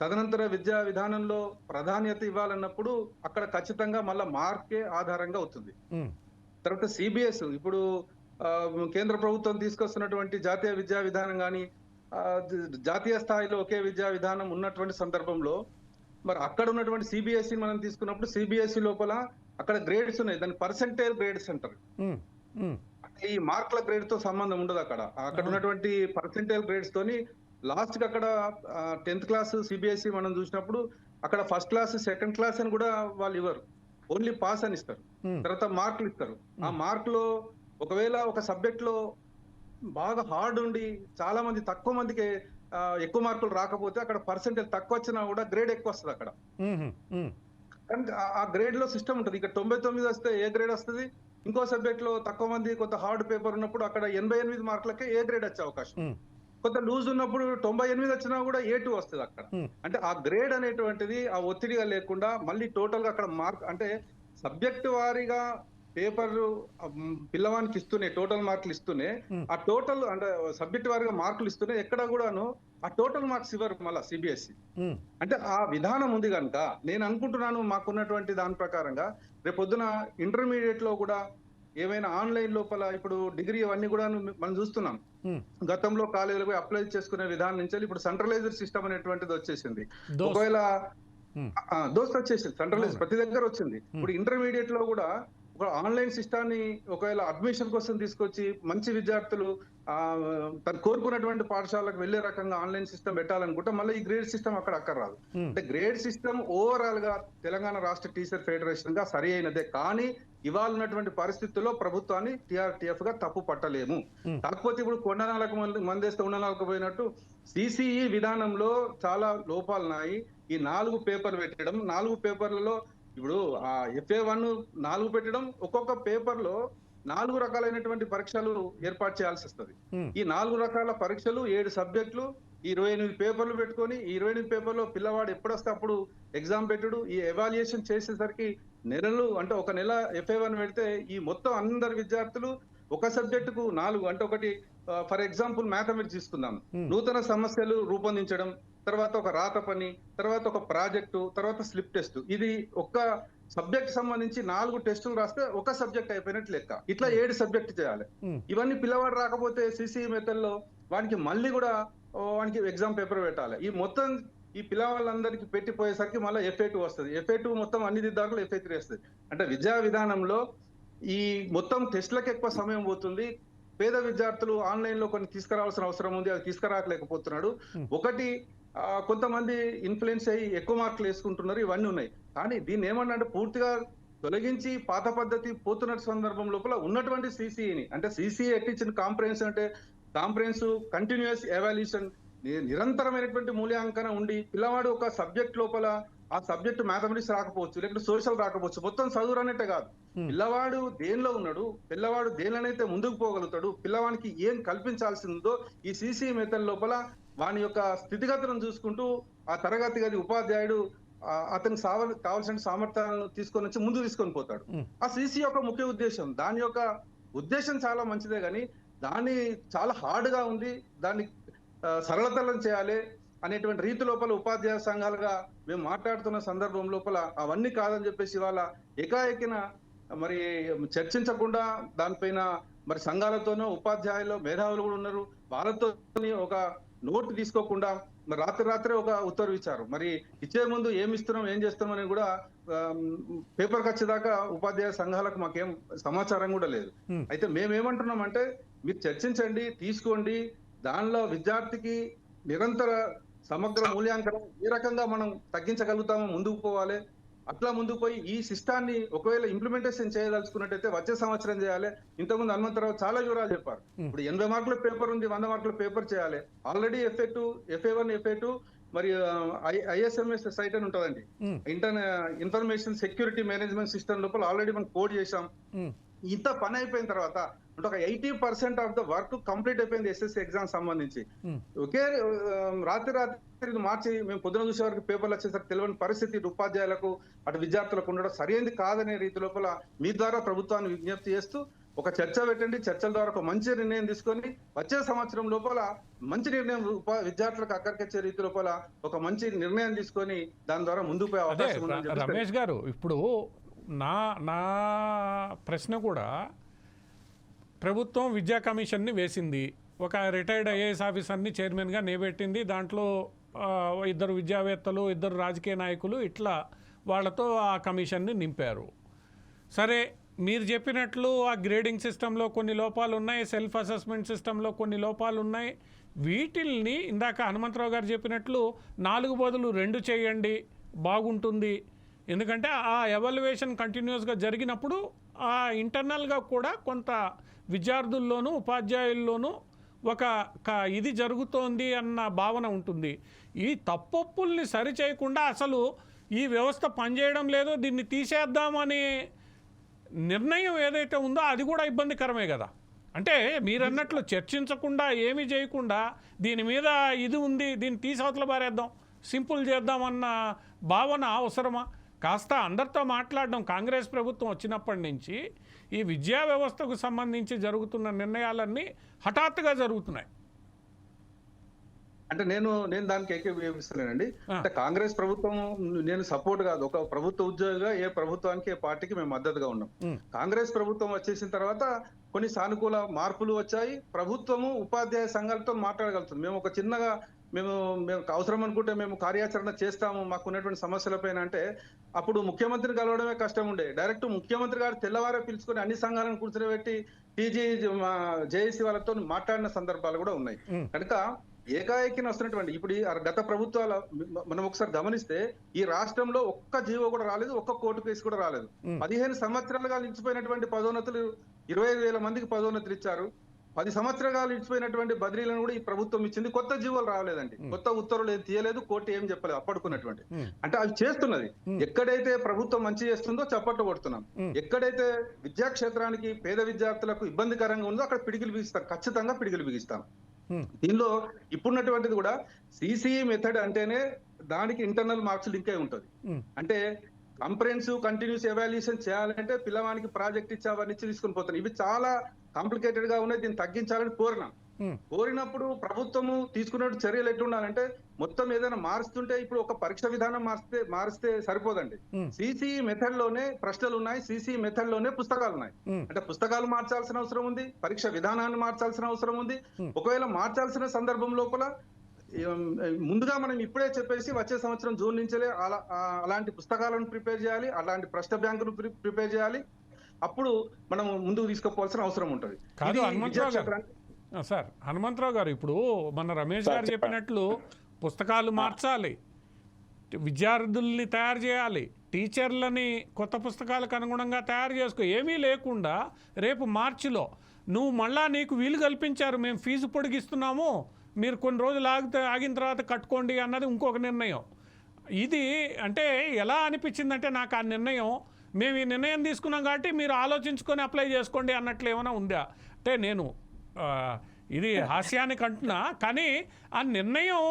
తదనంతర విద్యా విధానంలో ప్రాధాన్యత ఇవ్వాలన్నప్పుడు అక్కడ ఖచ్చితంగా మళ్ళా మార్కే ఆధారంగా అవుతుంది. తర్వాత సిబిఎస్, ఇప్పుడు కేంద్ర ప్రభుత్వం తీసుకొస్తున్నటువంటి జాతీయ విద్యా విధానం కానీ జాతీయ స్థాయిలో ఒకే విద్యా విధానం ఉన్నటువంటి సందర్భంలో మరి అక్కడ ఉన్నటువంటి సిబిఎస్ఈ మనం తీసుకున్నప్పుడు సిబిఎస్ఈ లోపల అక్కడ గ్రేడ్స్ ఉన్నాయి, దాన్ని పర్సెంటేజ్ గ్రేడ్స్ అంటారు. ఈ మార్కుల గ్రేడ్ తో సంబంధం ఉండదు. అక్కడ ఉన్నటువంటి పర్సెంటేజ్ గ్రేడ్స్ తోని లాస్ట్ కి అక్కడ 10th క్లాస్ సిబిఎస్ఈ మనం చూసినప్పుడు అక్కడ ఫస్ట్ క్లాస్ సెకండ్ క్లాస్ అని కూడా వాళ్ళు ఇవ్వరు, ఓన్లీ పాస్ అని ఇస్తారు. తర్వాత మార్కులు ఇస్తారు. ఆ మార్కులో ఒకవేళ ఒక సబ్జెక్ట్ లో బాగా హార్డ్ ఉండి చాలా మంది తక్కువ మందికి ఎక్కువ మార్కులు రాకపోతే అక్కడ పర్సెంటేజ్ తక్కువ వచ్చినా కూడా గ్రేడ్ ఎక్కువ వస్తుంది అక్కడ. కానీ ఆ గ్రేడ్ లో సిస్టమ్ ఉంటుంది. ఇక్కడ 99 వస్తే ఏ గ్రేడ్ వస్తుంది, ఇంకో సబ్జెక్ట్ లో తక్కువ మంది కొంత హార్డ్ పేపర్ ఉన్నప్పుడు అక్కడ 88 మార్కులకే ఏ గ్రేడ్ వచ్చే అవకాశం, కొంత లూజ్ ఉన్నప్పుడు 98 వచ్చినా కూడా A2 వస్తుంది అక్కడ. అంటే ఆ గ్రేడ్ అనేటువంటిది ఆ ఒత్తిడిగా లేకుండా మళ్ళీ టోటల్ గా అక్కడ మార్క్ అంటే సబ్జెక్ట్ వారీగా పేపర్ పిల్లవానికి ఇస్తూనే టోటల్ మార్కులు ఇస్తూనే ఆ టోటల్ అంటే సబ్జెక్ట్ వారీగా మార్కులు ఇస్తూనే ఎక్కడ కూడాను ఆ టోటల్ మార్క్స్ ఇవ్వరు మళ్ళీ సిబిఎస్ఈ. అంటే ఆ విధానం ఉంది కనుక నేను అనుకుంటున్నాను మాకున్నటువంటి దాని ప్రకారంగా రేపు పొద్దున ఇంటర్మీడియట్ లో కూడా ఏమైనా ఆన్లైన్ లోపల ఇప్పుడు డిగ్రీ అవన్నీ కూడా మనం చూస్తున్నాం. గతంలో కాలేజీలకు అప్లై చేసుకునే విధానం నుంచి ఇప్పుడు సెంట్రలైజ్డ్ సిస్టమ్ అనేటువంటిది వచ్చేసింది. ఒకవేళ దోస్త్ వచ్చేసింది, సెంట్రలైజ్ ప్రతి దగ్గర వచ్చింది. ఇప్పుడు ఇంటర్మీడియట్ లో కూడా ఒక ఆన్లైన్ సిస్టాన్ని ఒకవేళ అడ్మిషన్ కోసం తీసుకొచ్చి మంచి విద్యార్థులు తను కోరుకున్నటువంటి పాఠశాలకు వెళ్లే రకంగా ఆన్లైన్ సిస్టమ్ పెట్టాలనుకుంటే మళ్ళీ ఈ గ్రేడ్ సిస్టమ్ అక్కడ అక్కర్రాదు. అంటే గ్రేడ్ సిస్టమ్ ఓవరాల్ గా తెలంగాణ రాష్ట్ర టీచర్ ఫెడరేషన్ గా సరి అయినదే. కానీ ఇవాళ ఉన్నటువంటి పరిస్థితుల్లో ప్రభుత్వాన్ని టిఆర్టిఎఫ్ గా తప్పు పట్టలేము. కాకపోతే ఇప్పుడు కొండనాలకు మందేస్తే ఉండనాలకు పోయినట్టు సిసిఈ విధానంలో చాలా లోపాలున్నాయి. ఈ 4 పేపర్లు పెట్టడం, 4 పేపర్లలో ఇప్పుడు FA1 4 పెట్టడం, ఒక్కొక్క పేపర్ లో 4 రకాలైనటువంటి పరీక్షలు ఏర్పాటు చేయాల్సి వస్తుంది. ఈ 4 రకాల పరీక్షలు 7 సబ్జెక్టులు 28 పేపర్లు పెట్టుకొని ఈ 28 పేపర్లో పిల్లవాడు ఎప్పుడొస్తే అప్పుడు ఎగ్జామ్ పెట్టుడు, ఈ ఎవాల్యుయేషన్ చేసేసరికి నెలలు అంటే ఒక నెల FA1 పెడితే ఈ మొత్తం అందరు విద్యార్థులు ఒక సబ్జెక్టుకు 4 అంటే ఒకటి ఫర్ ఎగ్జాంపుల్ మ్యాథమెటిక్స్ తీసుకుందాం, నూతన సమస్యలు రూపొందించడం, తర్వాత ఒక రాత పని, తర్వాత ఒక ప్రాజెక్టు, తర్వాత స్లిప్ టెస్ట్. ఇది ఒక్క సబ్జెక్ట్ సంబంధించి 4 టెస్టులు రాస్తే ఒక సబ్జెక్ట్ అయిపోయినట్టు లెక్క. ఇట్లా 7 సబ్జెక్ట్ చేయాలి. ఇవన్నీ పిల్లవాడు రాకపోతే సిసిఈ మెథడ్ లో వానికి మళ్ళీ కూడా వానికి ఎగ్జామ్ పేపర్ పెట్టాలి. ఈ మొత్తం ఈ పిల్లవాళ్ళందరికీ పెట్టిపోయేసరికి మళ్ళీ FA2 వస్తుంది. FA2 మొత్తం అన్ని దిద్దాకులు FA3 వస్తుంది. అంటే విద్యా విధానంలో ఈ మొత్తం టెస్ట్లకు ఎక్కువ సమయం పోతుంది. పేద విద్యార్థులు ఆన్లైన్ లో కొన్ని తీసుకురావాల్సిన అవసరం ఉంది, అది తీసుకురాకలేకపోతున్నాడు. ఒకటి కొంతమంది ఇన్ఫ్లుయెన్స్ అయ్యి ఎక్కువ మార్కులు వేసుకుంటున్నారు, ఇవన్నీ ఉన్నాయి. కానీ దీన్ని ఏమన్నా పూర్తిగా తొలగించి పాత పద్ధతి పోతున్న సందర్భం లోపల ఉన్నటువంటి సిసిఈని అంటే సిసిఈ ఎట్టించిన కాంప్రహెన్సివ్ అంటే కాంప్రహెన్సివ్ కంటిన్యూస్ ఎవాల్యుయేషన్ నిరంతరమైనటువంటి మూల్యాంకన ఉండి పిల్లవాడు ఒక సబ్జెక్ట్ లోపల ఆ సబ్జెక్ట్ మ్యాథమెటిక్స్ రాకపోవచ్చు, లేకపోతే సోషల్ రాకపోవచ్చు, మొత్తం చదువు అన్నట్టే కాదు. పిల్లవాడు దేనిలో ఉన్నాడు, పిల్లవాడు దేనిలోనైతే ముందుకు పోగలుగుతాడు, పిల్లవానికి ఏం కల్పించాల్సిందో ఈ సిసిఈ మెథడ్ లోపల వాని యొక్క స్థితిగతులను చూసుకుంటూ ఆ తరగతి గది ఉపాధ్యాయుడు అతనికి కావాల్సిన సామర్థ్యాలను తీసుకొని వచ్చి ముందు తీసుకొని పోతాడు. ఆ సిసి యొక్క ముఖ్య ఉద్దేశం, దాని యొక్క ఉద్దేశం చాలా మంచిదే, కానీ దాన్ని చాలా హార్డ్ గా ఉంది, దాన్ని సరళతరం చేయాలి అనేటువంటి రీతి లోపల ఉపాధ్యాయ సంఘాలుగా మేము మాట్లాడుతున్న సందర్భం లోపల అవన్నీ కాదని చెప్పేసి ఇవాళ ఏకాఏకిన మరి చర్చించకుండా దానిపైన మరి సంఘాలతోనూ ఉపాధ్యాయులు మేధావులు కూడా ఉన్నారు, వాళ్ళతో ఒక నోటు తీసుకోకుండా మరి రాత్రే ఒక ఉత్తర్వు ఇచ్చారు. మరి ఇచ్చే ముందు ఏమి ఇస్తున్నాం ఏం చేస్తున్నాం అని కూడా పేపర్కి వచ్చేదాకా ఉపాధ్యాయ సంఘాలకు మాకేం సమాచారం కూడా లేదు. అయితే మేమేమంటున్నాం అంటే మీరు చర్చించండి, తీసుకోండి, దానిలో విద్యార్థికి నిరంతర సమగ్ర మూల్యాంకనం ఏ రకంగా మనం తగ్గించగలుగుతామో ముందుకు పోవాలి. అట్లా ముందుకు పోయి ఈ సిస్టాన్ని ఒకవేళ ఇంప్లిమెంటేషన్ చేయదలుచుకున్నట్టయితే వచ్చే సంవత్సరం చేయాలి. ఇంతకుముందు హనుమంతరావు చాలా వివరాలు చెప్పారు. ఇప్పుడు 80 మార్కుల పేపర్ ఉంది, 100 మార్కుల పేపర్ చేయాలి. ఆల్రెడీ FA2, FA1, FA2 మరి ISMS సైట్ అని ఉంటుందండి, ఇన్ఫర్మేషన్ సెక్యూరిటీ మేనేజ్మెంట్ సిస్టమ్ లోపల ఆల్రెడీ మనం కోడ్ చేసాం. ఇంత పని అయిపోయిన తర్వాత అంటే ఒక 80% ఆఫ్ ద వర్క్ కంప్లీట్ అయిపోయింది ఎస్ఎస్సి ఎగ్జామ్ సంబంధించి. ఒకే రాత్రి మార్చి మేము పొద్దున చూసే వరకు పేపర్లు వచ్చేసరికి తెలియని పరిస్థితి ఉపాధ్యాయులకు అటు విద్యార్థులకు ఉండడం సరైనది కాదనే రీతి లోపల మీ ద్వారా ప్రభుత్వాన్ని విజ్ఞప్తి చేస్తూ ఒక చర్చ పెట్టండి, చర్చల ద్వారా ఒక మంచి నిర్ణయం తీసుకొని వచ్చే సంవత్సరం లోపల మంచి నిర్ణయం విద్యార్థులకు అక్కడికొచ్చే రీతి లోపల ఒక మంచి నిర్ణయం తీసుకొని దాని ద్వారా ముందుకు పోయే అవకాశం ఉందని. రమేష్ గారు, ఇప్పుడు నా ప్రశ్న కూడా, ప్రభుత్వం విద్యా కమిషన్ని వేసింది, ఒక రిటైర్డ్ ఐఏఎస్ ఆఫీసర్ని చైర్మన్గా నియబెట్టింది, దాంట్లో ఇద్దరు విద్యావేత్తలు, ఇద్దరు రాజకీయ నాయకులు, ఇట్లా వాళ్ళతో ఆ కమిషన్ని నింపారు. సరే, మీరు చెప్పినట్లు ఆ గ్రేడింగ్ సిస్టంలో కొన్ని లోపాలు ఉన్నాయి, సెల్ఫ్ అసెస్మెంట్ సిస్టంలో కొన్ని లోపాలు ఉన్నాయి. వీటిల్ని ఇందాక హనుమంతరావు గారు చెప్పినట్లు 4 బదులు 2 చేయండి, బాగుంటుంది. ఎందుకంటే ఆ ఎవాల్యుయేషన్ కంటిన్యూస్గా జరిగినప్పుడు ఆ ఇంటర్నల్గా కూడా కొంత విద్యార్థుల్లోనూ ఉపాధ్యాయుల్లోనూ ఒక ఇది జరుగుతోంది అన్న భావన ఉంటుంది. ఈ తప్పొప్పుల్ని సరిచేయకుండా అసలు ఈ వ్యవస్థ పనిచేయడం లేదు, దీన్ని తీసేద్దామనే నిర్ణయం ఏదైతే ఉందో అది కూడా ఇబ్బందికరమే కదా. అంటే మీరన్నట్లు చర్చించకుండా ఏమీ చేయకుండా దీని మీద ఇది ఉంది, దీన్ని తీసవతల పారేద్దాం, సింపుల్ చేద్దామన్న భావన అవసరమా? కాస్త అందరితో మాట్లాడడం. కాంగ్రెస్ ప్రభుత్వం వచ్చినప్పటి నుంచి ఈ విద్యా వ్యవస్థకు సంబంధించి జరుగుతున్న నిర్ణయాలన్నీ హఠాత్తుగా జరుగుతున్నాయి. అంటే నేను దానికి ఏకీభవిస్తున్నానండి. అంటే కాంగ్రెస్ ప్రభుత్వం నేను సపోర్ట్ కాదు, ఒక ప్రభుత్వ ఉద్యోగిగా ఏ ప్రభుత్వానికి ఏ పార్టీకి మేము మద్దతుగా ఉన్నాం. కాంగ్రెస్ ప్రభుత్వం వచ్చేసిన తర్వాత కొన్ని సానుకూల మార్పులు వచ్చాయి. ప్రభుత్వము ఉపాధ్యాయ సంఘాలతో మాట్లాడగలుగుతుంది. మేము ఒక చిన్నగా మేము అవసరం అనుకుంటే మేము కార్యాచరణ చేస్తాము మాకు ఉన్నటువంటి సమస్యలపైన అంటే అప్పుడు ముఖ్యమంత్రిని కలవడమే కష్టం ఉండే. డైరెక్ట్ ముఖ్యమంత్రి గారు తెల్లవారే పిలుచుకొని అన్ని సంఘాలను కూర్చోబెట్టి టీజీ జేఏసీ వాళ్ళతో మాట్లాడిన సందర్భాలు కూడా ఉన్నాయి. కనుక ఏకాఏకిని వస్తున్నటువంటి ఇప్పుడు గత ప్రభుత్వాల మనం ఒకసారి గమనిస్తే ఈ రాష్ట్రంలో ఒక్క జీవో కూడా రాలేదు, ఒక్క కోర్టు కేసు కూడా రాలేదు. 15 సంవత్సరాలుగా నిలిచిపోయినటువంటి పదోన్నతులు 25,000 మందికి పదోన్నతులు ఇచ్చారు. 10 సంవత్సరాలు నిలిచిపోయినటువంటి బదిలీలను కూడా ఈ ప్రభుత్వం ఇచ్చింది. కొత్త జీవోలు రాలేదండి, కొత్త ఉత్తర్వులు ఏం తీయలేదు, కోర్టు ఏం చెప్పలేదు అప్పడుకున్నటువంటి. అంటే అవి చేస్తున్నది. ఎక్కడైతే ప్రభుత్వం మంచి చేస్తుందో చప్పట్లు కొడుతున్నాం, ఎక్కడైతే విద్యాక్షేత్రానికి పేద విద్యార్థులకు ఇబ్బందికరంగా ఉందో అక్కడ పిడికిలు బిగిస్తాం, ఖచ్చితంగా పిడికిలు బిగిస్తాం. దీనిలో ఇప్పుడున్నటువంటిది కూడా సిసిఈ మెథడ్ అంటేనే దానికి ఇంటర్నల్ మార్క్స్ లింక్ అయి ఉంటుంది. అంటే కంప్రెహెన్సివ్ కంటిన్యూస్ ఎవాల్యుయేషన్ చేయాలంటే పిల్లవానికి ప్రాజెక్ట్ ఇచ్చి అవన్నీ తీసుకుని పోతాను. ఇవి చాలా కాంప్లికేటెడ్ గా ఉన్నాయి, దీన్ని తగ్గించాలని కోరినప్పుడు ప్రభుత్వము తీసుకునే చర్యలు ఎట్లుండాలంటే మొత్తం ఏదైనా మారుస్తుంటే ఇప్పుడు ఒక పరీక్ష విధానం మారిస్తే సరిపోదండి. సిసిఈ మెథడ్ లోనే ప్రశ్నలు ఉన్నాయి, సిసిఈ మెథడ్ లోనే పుస్తకాలు ఉన్నాయి. అంటే పుస్తకాలు మార్చాల్సిన అవసరం ఉంది, పరీక్ష విధానాన్ని మార్చాల్సిన అవసరం ఉంది. ఒకవేళ మార్చాల్సిన సందర్భం లోపల ముందుగా మనం ఇప్పుడే చెప్పేసి వచ్చే సంవత్సరం జూన్ నుంచే అలాంటి పుస్తకాలను ప్రిపేర్ చేయాలి, అలాంటి ప్రశ్న బ్యాంకును ప్రిపేర్ చేయాలి. అప్పుడు మనం ముందుకు తీసుకుపోవాల్సిన అవసరం ఉంటుంది. సార్ హనుమంతరావు గారు, ఇప్పుడు మన రమేష్ గారు చెప్పినట్లు పుస్తకాలు మార్చాలి, విద్యార్థుల్ని తయారు చేయాలి, టీచర్లని కొత్త పుస్తకాలకు అనుగుణంగా తయారు చేసుకో, ఏమీ లేకుండా రేపు మార్చిలో నువ్వు మళ్ళా నీకు వీలు కల్పించారు, మేము ఫీజు పొడిగిస్తున్నాము, మీరు కొన్ని రోజులు ఆగిన తర్వాత కట్టుకోండి అన్నది ఇంకొక నిర్ణయం. ఇది అంటే ఎలా అనిపించిందంటే నాకు ఆ నిర్ణయం, మేము ఈ నిర్ణయం తీసుకున్నాం కాబట్టి మీరు ఆలోచించుకొని అప్లై చేసుకోండి అన్నట్లు ఏమైనా ఉందా? అంటే నేను ఇది హాస్యానికి అంటున్నా, కానీ ఆ నిర్ణయం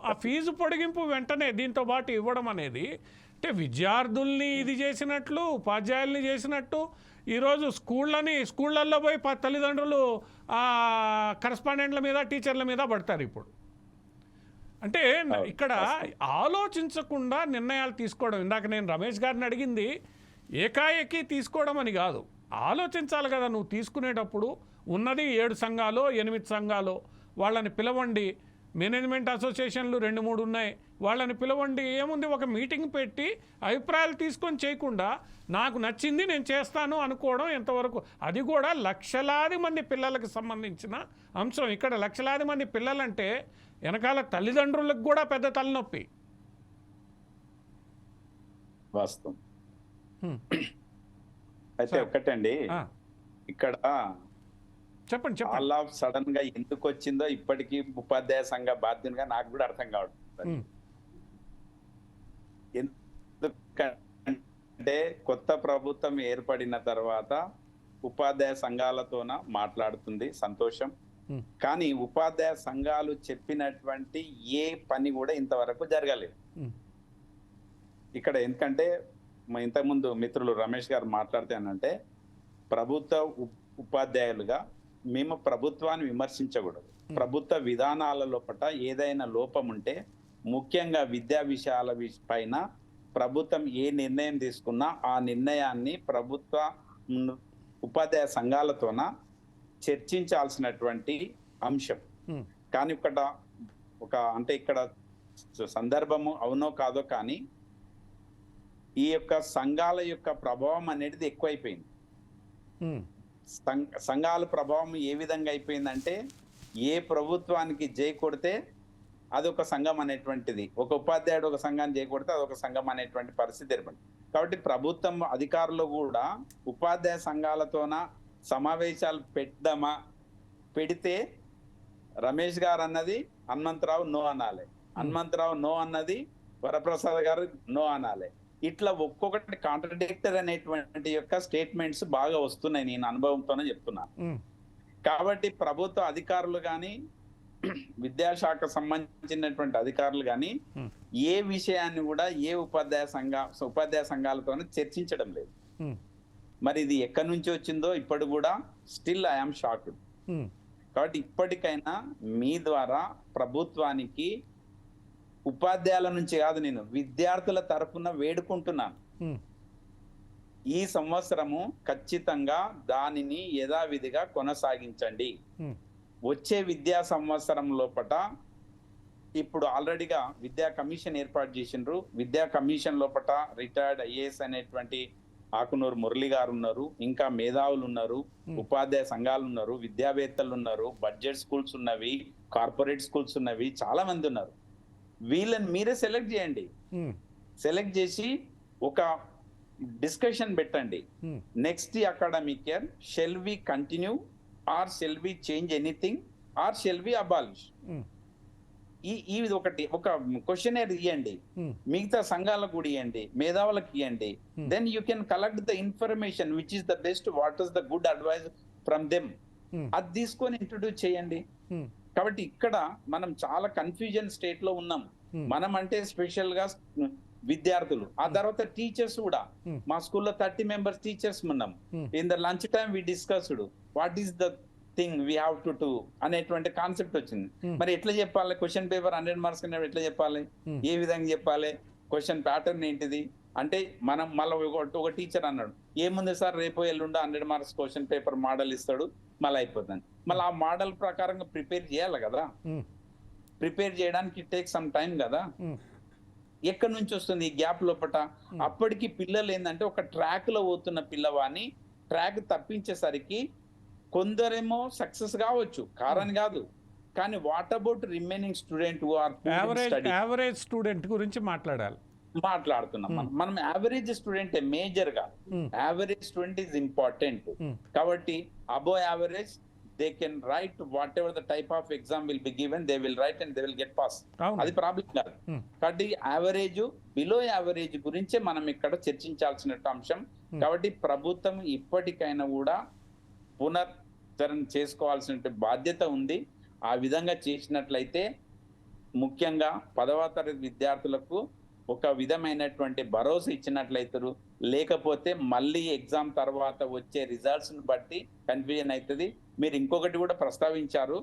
ఆ ఫీజు పొడిగింపు వెంటనే దీంతో పాటు ఇవ్వడం అనేది అంటే విద్యార్థుల్ని ఇది చేసినట్లు, ఉపాధ్యాయుల్ని చేసినట్టు. ఈరోజు స్కూళ్ళల్లో పోయి తల్లిదండ్రులు కరెస్పాండెంట్ల మీద టీచర్ల మీద పడతారు ఇప్పుడు. అంటే ఇక్కడ ఆలోచించకుండా నిర్ణయాలు తీసుకోవడం. ఇందాక నేను రమేష్ గారిని అడిగింది ఏకాఏకీ తీసుకోవడం అని కాదు, ఆలోచించాలి కదా. నువ్వు తీసుకునేటప్పుడు ఉన్నది 7 సంఘాలు 8 సంఘాలు, వాళ్ళని పిలవండి. మేనేజ్మెంట్ అసోసియేషన్లు 2-3 ఉన్నాయి, వాళ్ళని పిలవండి. ఏముంది, ఒక మీటింగ్ పెట్టి అభిప్రాయాలు తీసుకొని చేయకుండా నాకు నచ్చింది నేను చేస్తాను అనుకోవడం ఎంతవరకు? అది కూడా లక్షలాది మంది పిల్లలకు సంబంధించిన అంశం. ఇక్కడ లక్షలాది మంది పిల్లలంటే వెనకాల తల్లిదండ్రులకు కూడా పెద్ద తలనొప్పి. వాస్తవం. అయితే ఒక్కటండి, ఇక్కడ చెప్పండి ఆల్ ఆఫ్ సడన్ గా ఎందుకు వచ్చిందో ఇప్పటికీ ఉపాధ్యాయ సంఘ బాధ్యునిగా నాకు కూడా అర్థం కావట్లేదు. ఎందుకంటే కొత్త ప్రభుత్వం ఏర్పడిన తర్వాత ఉపాధ్యాయ సంఘాలతోన మాట్లాడుతుంది, సంతోషం. కానీ ఉపాధ్యాయ సంఘాలు చెప్పినటువంటి ఏ పని కూడా ఇంతవరకు జరగలేదు ఇక్కడ. ఎందుకంటే ఇంతకుముందు మిత్రులు రమేష్ గారు మాట్లాడితేనంటే, ప్రభుత్వ ఉపాధ్యాయులుగా మేము ప్రభుత్వాన్ని విమర్శించకూడదు. ప్రభుత్వ విధానాల లోపల ఏదైనా లోపం ఉంటే, ముఖ్యంగా విద్యా విషయాల పైన ప్రభుత్వం ఏ నిర్ణయం తీసుకున్నా ఆ నిర్ణయాన్ని ప్రభుత్వ ఉపాధ్యాయ సంఘాలతోన చర్చించాల్సినటువంటి అంశం. కానీ ఇక్కడ సందర్భము అవునో కాదో కానీ ఈ యొక్క సంఘాల యొక్క ప్రభావం అనేది ఎక్కువైపోయింది. సంఘాల ప్రభావం ఏ విధంగా అయిపోయిందంటే, ఏ ప్రభుత్వానికి జై కొడితే అదొక సంఘం అనేటువంటిది, ఒక ఉపాధ్యాయుడు ఒక సంఘాన్ని జై కొడితే అదొక సంఘం అనేటువంటి పరిస్థితి ఏర్పడింది. కాబట్టి ప్రభుత్వం అధికారులు కూడా ఉపాధ్యాయ సంఘాలతోన సమావేశాలు పెడితే రమేష్ గారు అన్నది హనుమంతరావు నో అనాలి, హనుమంతరావు నో అన్నది వరప్రసాద్ గారు నో అనాలి. ఇట్లా ఒక్కొక్కటి కాంట్రడిక్టర్ అనేటువంటి యొక్క స్టేట్మెంట్స్ బాగా వస్తున్నాయి, నేను అనుభవంతోనే చెప్తున్నాను. కాబట్టి ప్రభుత్వ అధికారులు కానీ విద్యాశాఖ సంబంధించినటువంటి అధికారులు కానీ ఏ విషయాన్ని కూడా ఏ ఉపాధ్యాయ సంఘాలతోనే చర్చించడం లేదు. మరి ఇది ఎక్కడి నుంచి వచ్చిందో ఇప్పుడు కూడా స్టిల్ ఐఎమ్ షాక్డ్. కాబట్టి ఇప్పటికైనా మీ ద్వారా ప్రభుత్వానికి, ఉపాధ్యాయుల నుంచి కాదు, నేను విద్యార్థుల తరఫున వేడుకుంటున్నాను, ఈ సంవత్సరము ఖచ్చితంగా దానిని యథావిధిగా కొనసాగించండి. వచ్చే విద్యా సంవత్సరం లోపల ఇప్పుడు ఆల్రెడీగా విద్యా కమిషన్ ఏర్పాటు చేసిండ్రు. విద్యా కమిషన్ లోపల రిటైర్డ్ ఐఏఎస్ అనేటువంటి ఆకునూరు మురళి గారు ఉన్నారు, ఇంకా మేధావులు ఉన్నారు, ఉపాధ్యాయ సంఘాలు ఉన్నారు, విద్యావేత్తలు ఉన్నారు, బడ్జెట్ స్కూల్స్ ఉన్నవి, కార్పొరేట్ స్కూల్స్ ఉన్నవి, చాలా మంది ఉన్నారు. వీళ్ళని మీరే సెలెక్ట్ చేయండి. సెలెక్ట్ చేసి ఒక డిస్కషన్ పెట్టండి. Next academic year shall we continue or shall we change anything or shall we abolish? ఇది ఒకటి, ఒక క్వశ్చనర్ ఇవ్వండి, మిగతా సంఘాలకు కూడా ఇవ్వండి, మేధావులకు ఇవ్వండి. Then you can collect the information which is the best, what is the good advice from them. అది తీసుకొని ఇంట్రొడ్యూస్ చేయండి. కాబట్టి ఇక్కడ మనం చాలా కన్ఫ్యూజన్ స్టేట్ లో ఉన్నాం. మనం అంటే స్పెషల్ గా విద్యార్థులు, ఆ తర్వాత టీచర్స్ కూడా. మా స్కూల్లో 30 members టీచర్స్ ఉన్నాం. In the lunch time we discussed what is the thing we have to do అనేటువంటి కాన్సెప్ట్ వచ్చింది. మరి ఎట్లా చెప్పాలి? క్వశ్చన్ పేపర్ 100 marks ఎట్లా చెప్పాలి? ఏ విధంగా చెప్పాలి? క్వశ్చన్ ప్యాటర్న్ ఏంటిది అంటే, మనం మళ్ళీ ఒక టీచర్ అన్నాడు, ఏముంది సార్ రేపు ఎల్లుండా 100 marks క్వశ్చన్ పేపర్ మోడల్ ఇస్తాడు, మళ్ళీ అయిపోతుంది. మళ్ళీ ఆ మోడల్ ప్రకారంగా ప్రిపేర్ చేయాలి కదా. ప్రిపేర్ చేయడానికి టేక్ సమ్ టైం కదా. ఎక్కడి నుంచి వస్తుంది ఈ గ్యాప్ లోపట? అప్పటికి పిల్లలు ఏంటంటే, ఒక ట్రాక్ లో పోతున్న పిల్లవాడిని ట్రాక్ తప్పించేసరికి కొందరేమో సక్సెస్ కావచ్చు, కారణం కాదు, కానీ what about remaining student who are average student గురించి మాట్లాడుతున్నాం మనం. యావరేజ్ స్టూడెంట్ మేజర్ గా, యావరేజ్ స్టూడెంట్ ఈజ్ ఇంపార్టెంట్. కాబట్టి above average they can write whatever the type of exam will be given, they will write and they will get pass. అది ప్రాబ్లం కాదు. కాబట్టి యావరేజ్, బిలో యావరేజ్ గురించే మనం ఇక్కడ చర్చించాల్సిన అంశం. కాబట్టి ప్రభుత్వం ఇప్పటికైనా కూడా పునరుద్ధరణ చేసుకోవాల్సిన బాధ్యత ఉంది. ఆ విధంగా చేసినట్లయితే ముఖ్యంగా 10వ తరగతి విద్యార్థులకు ఒక విధమైనటువంటి భరోసా ఇచ్చినట్లయితారు. లేకపోతే మళ్ళీ ఎగ్జామ్ తర్వాత వచ్చే రిజల్ట్స్ ని బట్టి కన్ఫ్యూజన్ అవుతుంది. మీరు ఇంకొకటి కూడా ప్రస్తావించారు,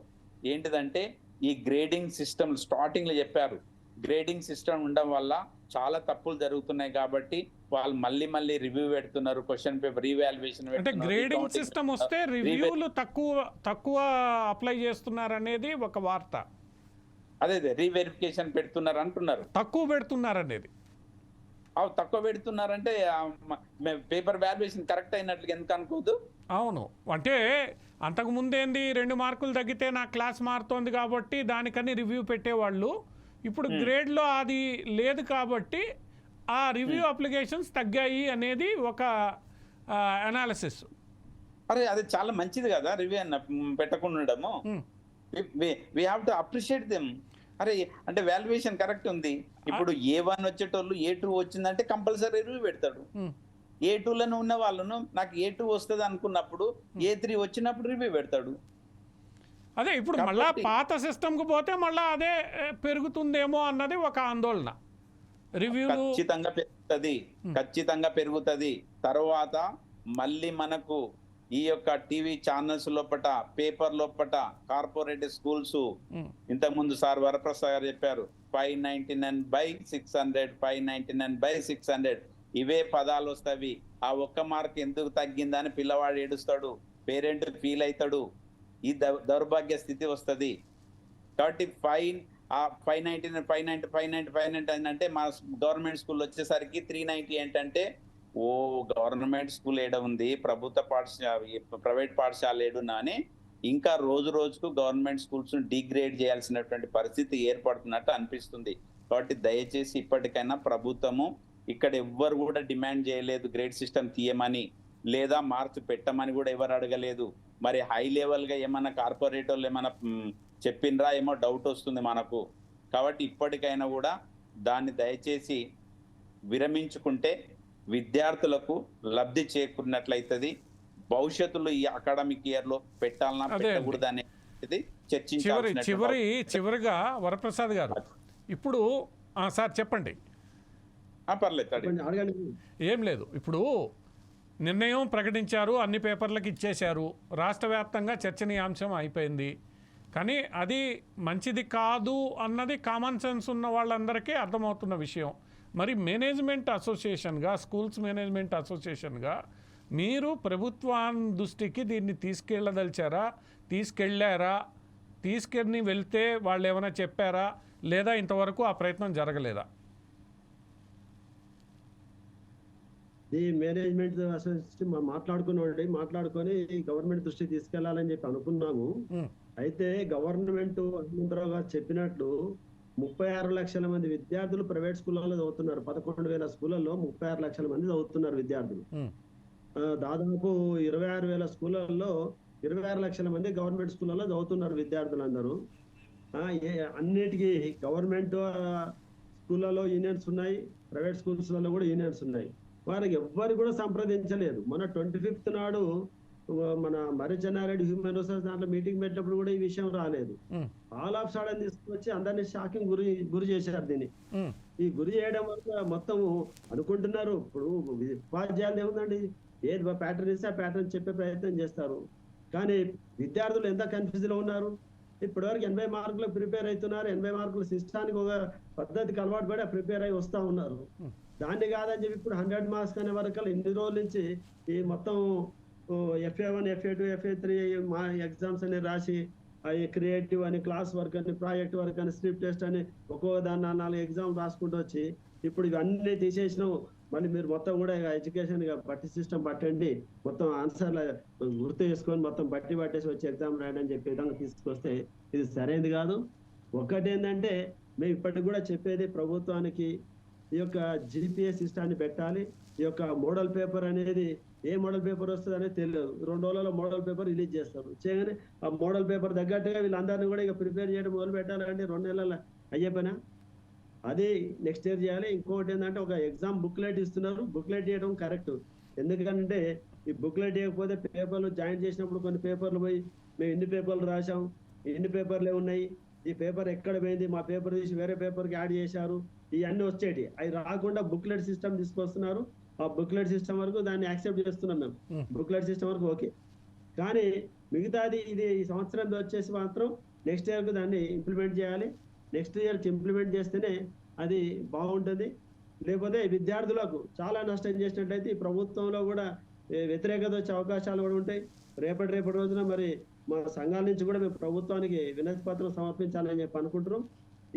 ఏంటిదంటే ఈ గ్రేడింగ్ సిస్టమ్. స్టార్టింగ్ లో చెప్పారు, గ్రేడింగ్ సిస్టమ్ ఉండడం వల్ల చాలా తప్పులు జరుగుతున్నాయి కాబట్టి వాళ్ళు మళ్ళీ రివ్యూ పెడుతున్నారు, క్వశ్చన్ పేపర్ రీవాల్యుయేషన్. అంటే గ్రేడింగ్ సిస్టమ్ వస్తే రివ్యూలు తక్కువ అప్లై చేస్తున్నారు అనేది ఒక వార్త. అదే రీవెరిఫికేషన్ పెడుతున్నారు అంటున్నారు, తక్కువ పెడుతున్నారు అనేది. తక్కువ పెడుతున్నారంటే పేపర్ వాల్యుయేషన్ కరెక్ట్ అయినట్లు ఎందుకు అనుకోదు? అవును, అంటే అంతకు ముందేంది 2 మార్కులు తగ్గితే నా క్లాస్ మారుతోంది కాబట్టి దానికని రివ్యూ పెట్టేవాళ్ళు. ఇప్పుడు గ్రేడ్లో అది లేదు కాబట్టి ఆ రివ్యూ అప్లికేషన్స్ తగ్గాయి అనేది ఒక అనాలిసిస్. అరే అది చాలా మంచిది కదా, రివ్యూ అన్న పెట్టకుండా ఉండడము. We have to appreciate them. అరే అంటే వాల్యుయేషన్ కరెక్ట్ ఉంది. ఇప్పుడు A1 వచ్చేటోళ్ళు A2 వచ్చిందంటే కంపల్సరీ రివ్యూ పెడతాడు. A2లను ఉన్న వాళ్ళను నాకు A2 వస్తుంది అనుకున్నప్పుడు A3 వచ్చినప్పుడు రివ్యూ పెడతాడు. అదే ఇప్పుడు మళ్ళా పాత సిస్టమ్కి పోతే మళ్ళా అదే పెరుగుతుందేమో అన్నది ఒక ఆందోళన. రివ్యూలు ఖచ్చితంగా పెరుగుతుంది. తర్వాత మళ్ళీ మనకు ఈ యొక్క టీవీ ఛానల్స్ లోపట, పేపర్ లోపట, కార్పొరేట్ స్కూల్స్, ఇంతకుముందు సార్ వరప్రసాద్ గారు చెప్పారు 599/600, 599/600 ఇవే పదాలు వస్తాయి. ఆ ఒక్క మార్క్ ఎందుకు తగ్గిందని పిల్లవాడు ఏడుస్తాడు, పేరెంట్ ఫీల్ అవుతాడు. ఈ దౌర్భాగ్య స్థితి వస్తుంది. కాబట్టి 590 అంటే మా గవర్నమెంట్ స్కూల్ వచ్చేసరికి 390 ఏంటంటే గవర్నమెంట్ స్కూల్ ఏడ ఉంది, ప్రైవేట్ పాఠశాల ఏడున్నా అని ఇంకా రోజు రోజుకు గవర్నమెంట్ స్కూల్స్ డిగ్రేడ్ చేయాల్సినటువంటి పరిస్థితి ఏర్పడుతున్నట్టు అనిపిస్తుంది. కాబట్టి దయచేసి ఇప్పటికైనా ప్రభుత్వము, ఇక్కడ ఎవ్వరు కూడా డిమాండ్ చేయలేదు గ్రేడ్ సిస్టమ్ తీయమని, లేదా మార్క్స్ పెట్టమని కూడా ఎవరు అడగలేదు. మరి హై లెవెల్ గా ఏమన్నా కార్పొరేట్ వాళ్ళు ఏమన్నా చెప్పిండ్రా ఏమో డౌట్ వస్తుంది మనకు. కాబట్టి ఇప్పటికైనా కూడా దాన్ని దయచేసి విరమించుకుంటే విద్యార్థులకు లబ్ధి చేకూరినట్లయితది. భవిష్యత్తులో ఈ అకాడమిక్ ఇయర్ లో పెట్టాలన్నా పెట్టకూడదు అనేది చివరిగా వరప్రసాద్ గారు ఇప్పుడు సార్ చెప్పండి. పర్లేదు, ఏం లేదు. ఇప్పుడు నిర్ణయం ప్రకటించారు, అన్ని పేపర్లకు ఇచ్చేశారు, రాష్ట్ర వ్యాప్తంగా చర్చనీయాంశం అయిపోయింది. కానీ అది మంచిది కాదు అన్నది కామన్ సెన్స్ ఉన్న వాళ్ళందరికీ అర్థమవుతున్న విషయం. మరి మేనేజ్మెంట్ అసోసియేషన్గా, స్కూల్స్ మేనేజ్మెంట్ అసోసియేషన్గా మీరు ప్రభుత్వాన్ని దృష్టికి దీన్ని తీసుకెళ్ళదలిచారా, తీసుకెళ్ళారా, తీసుకెళ్ళి వెళ్తే వాళ్ళు ఏమైనా చెప్పారా, లేదా ఇంతవరకు ఆ ప్రయత్నం జరగలేదా? ఈ మేనేజ్మెంట్ అసోసియేషన్ మాట్లాడుకొని గవర్నమెంట్ దృష్టికి తీసుకెళ్లాలని చెప్పి అనుకున్నాము. అయితే గవర్నమెంట్ హనుమంతరావు గారు చెప్పినట్లు 36 లక్షల మంది విద్యార్థులు ప్రైవేట్ స్కూళ్ళలో చదువుతున్నారు. 11,000 స్కూళ్ళల్లో 36 లక్షల మంది చదువుతున్నారు విద్యార్థులు. దాదాపు 26,000 స్కూళ్ళల్లో 26 లక్షల మంది గవర్నమెంట్ స్కూళ్ళలో చదువుతున్నారు విద్యార్థులందరూ. అన్నిటికీ గవర్నమెంట్ స్కూళ్ళలో యూనియన్స్ ఉన్నాయి, ప్రైవేట్ స్కూల్స్లలో కూడా యూనియన్స్ ఉన్నాయి. వారికి ఎవ్వరు కూడా సంప్రదించలేదు. మన 25th నాడు మన మర్రి చెన్నారెడ్డి హ్యూమన్ రిసోర్స్ దాంట్లో మీటింగ్ పెట్టినప్పుడు కూడా ఈ విషయం రాలేదు. ఆల్ ఆఫ్ సడన్ తీసుకొచ్చి అందరినీ షాకింగ్ గురి చేశారు. దీన్ని ఈ గురి చేయడం వల్ల మొత్తం అనుకుంటున్నారు. ఇప్పుడు ఉపాధ్యాయులు ఏముందండి, ఏది ప్యాటర్న్ ఇస్తే ఆ ప్యాటర్న్ చెప్పే ప్రయత్నం చేస్తారు. కానీ విద్యార్థులు ఎంత కన్ఫ్యూజ్ లో ఉన్నారు. ఇప్పటివరకు 80 మార్కులు ప్రిపేర్ అవుతున్నారు. 80 మార్కులు సిస్టానికి ఒక పద్ధతికి అలవాటు పడి ప్రిపేర్ అయి వస్తా ఉన్నారు. దాన్ని కాదని చెప్పి ఇప్పుడు 100 మార్క్స్ అనే వరకు ఇన్ని రోజుల నుంచి ఈ మొత్తం FA1, FA2, FA3 మా ఎగ్జామ్స్ అని రాసి క్రియేటివ్ అని, క్లాస్ వర్క్ అని, ప్రాజెక్ట్ వర్క్ అని, స్లిప్ టెస్ట్ అని ఒక్కో దాన్ని 4 ఎగ్జామ్ రాసుకుంటూ వచ్చి ఇప్పుడు ఇవన్నీ తీసేసినాం. మళ్ళీ మీరు మొత్తం కూడా ఎడ్యుకేషన్ బట్టి సిస్టమ్ పట్టండి, మొత్తం ఆన్సర్లు గుర్తు చేసుకొని మొత్తం పట్టేసి వచ్చి ఎగ్జామ్ రాయడం అని చెప్పే విధంగా తీసుకొస్తే ఇది సరైనది కాదు. ఒకటి ఏంటంటే మేము ఇప్పటికి కూడా చెప్పేది ప్రభుత్వానికి ఈ యొక్క GPA సిస్టాన్ని పెట్టాలి. ఈ యొక్క మోడల్ పేపర్ అనేది ఏ మోడల్ పేపర్ వస్తుంది అనేది తెలియదు. 2 రోజులలో మోడల్ పేపర్ రిలీజ్ చేస్తారు. చేయగానే ఆ మోడల్ పేపర్ తగ్గట్టుగా వీళ్ళందరినీ కూడా ఇక ప్రిపేర్ చేయడం మొదలు పెట్టాలంటే 2 నెలల అయ్యే పనా? అది నెక్స్ట్ ఇయర్ చేయాలి. ఇంకోటి ఏంటంటే ఒక ఎగ్జామ్ బుక్లెట్ ఇస్తున్నారు. బుక్లెట్ చేయడం కరెక్ట్. ఎందుకంటే ఈ బుక్లెట్ చేయకపోతే పేపర్లు జాయిన్ చేసినప్పుడు కొన్ని పేపర్లు పోయి మేము ఇన్ని పేపర్లు రాసాం, ఎన్ని పేపర్లే ఉన్నాయి, ఈ పేపర్ ఎక్కడ పోయింది, మా పేపర్ తీసి వేరే పేపర్కి యాడ్ చేశారు, ఇవన్నీ వచ్చేటి. అవి రాకుండా బుక్లెట్ సిస్టమ్ తీసుకొస్తున్నారు. ఆ బుక్లెట్ సిస్టమ్ వరకు దాన్ని యాక్సెప్ట్ చేస్తున్నాం మేము. బుక్లెట్ సిస్టమ్ వరకు ఓకే. కానీ మిగతాది ఇది ఈ సంవత్సరం వచ్చేసి మాత్రం నెక్స్ట్ ఇయర్కు దాన్ని ఇంప్లిమెంట్ చేయాలి. నెక్స్ట్ ఇయర్కి ఇంప్లిమెంట్ చేస్తేనే అది బాగుంటుంది. లేకపోతే విద్యార్థులకు చాలా నష్టం చేసినట్టయితే ఈ ప్రభుత్వంలో కూడా వ్యతిరేకత వచ్చే అవకాశాలు కూడా ఉంటాయి. రేపటి రోజున మరి మా సంఘాల నుంచి కూడా మేము ప్రభుత్వానికి వినతి పత్రం సమర్పించాలని చెప్పి అనుకుంటున్నాం.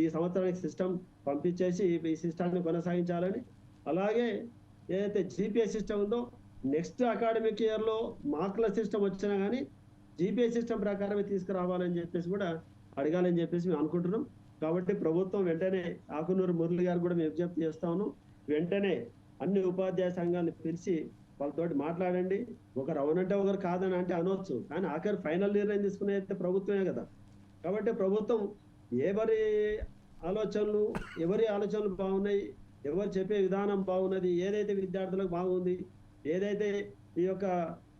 ఈ సంవత్సరానికి సిస్టమ్ పంపించేసి ఈ సిస్టాన్ని కొనసాగించాలని, అలాగే ఏదైతే GPA సిస్టమ్ ఉందో నెక్స్ట్ అకాడమిక్ ఇయర్లో మార్కుల సిస్టమ్ వచ్చినా కానీ GPA సిస్టమ్ ప్రకారమే తీసుకురావాలని చెప్పేసి కూడా అడగాలని చెప్పేసి మేము అనుకుంటున్నాం. కాబట్టి ప్రభుత్వం వెంటనే ఆకునూరు మురళి గారు కూడా మేము విజ్ఞప్తి చేస్తా ఉన్నాం, వెంటనే అన్ని ఉపాధ్యాయ సంఘాలను పిలిచి వాళ్ళతోటి మాట్లాడండి. ఒకరు అవునంటే ఒకరు కాదని అంటే అనవచ్చు, కానీ ఆఖరి ఫైనల్ నిర్ణయం తీసుకునే అయితే ప్రభుత్వమే కదా. కాబట్టి ప్రభుత్వం ఎవరి ఆలోచనలు బాగున్నాయి, ఎవరు చెప్పే విధానం బాగున్నది, ఏదైతే విద్యార్థులకు బాగుంది ఏదైతే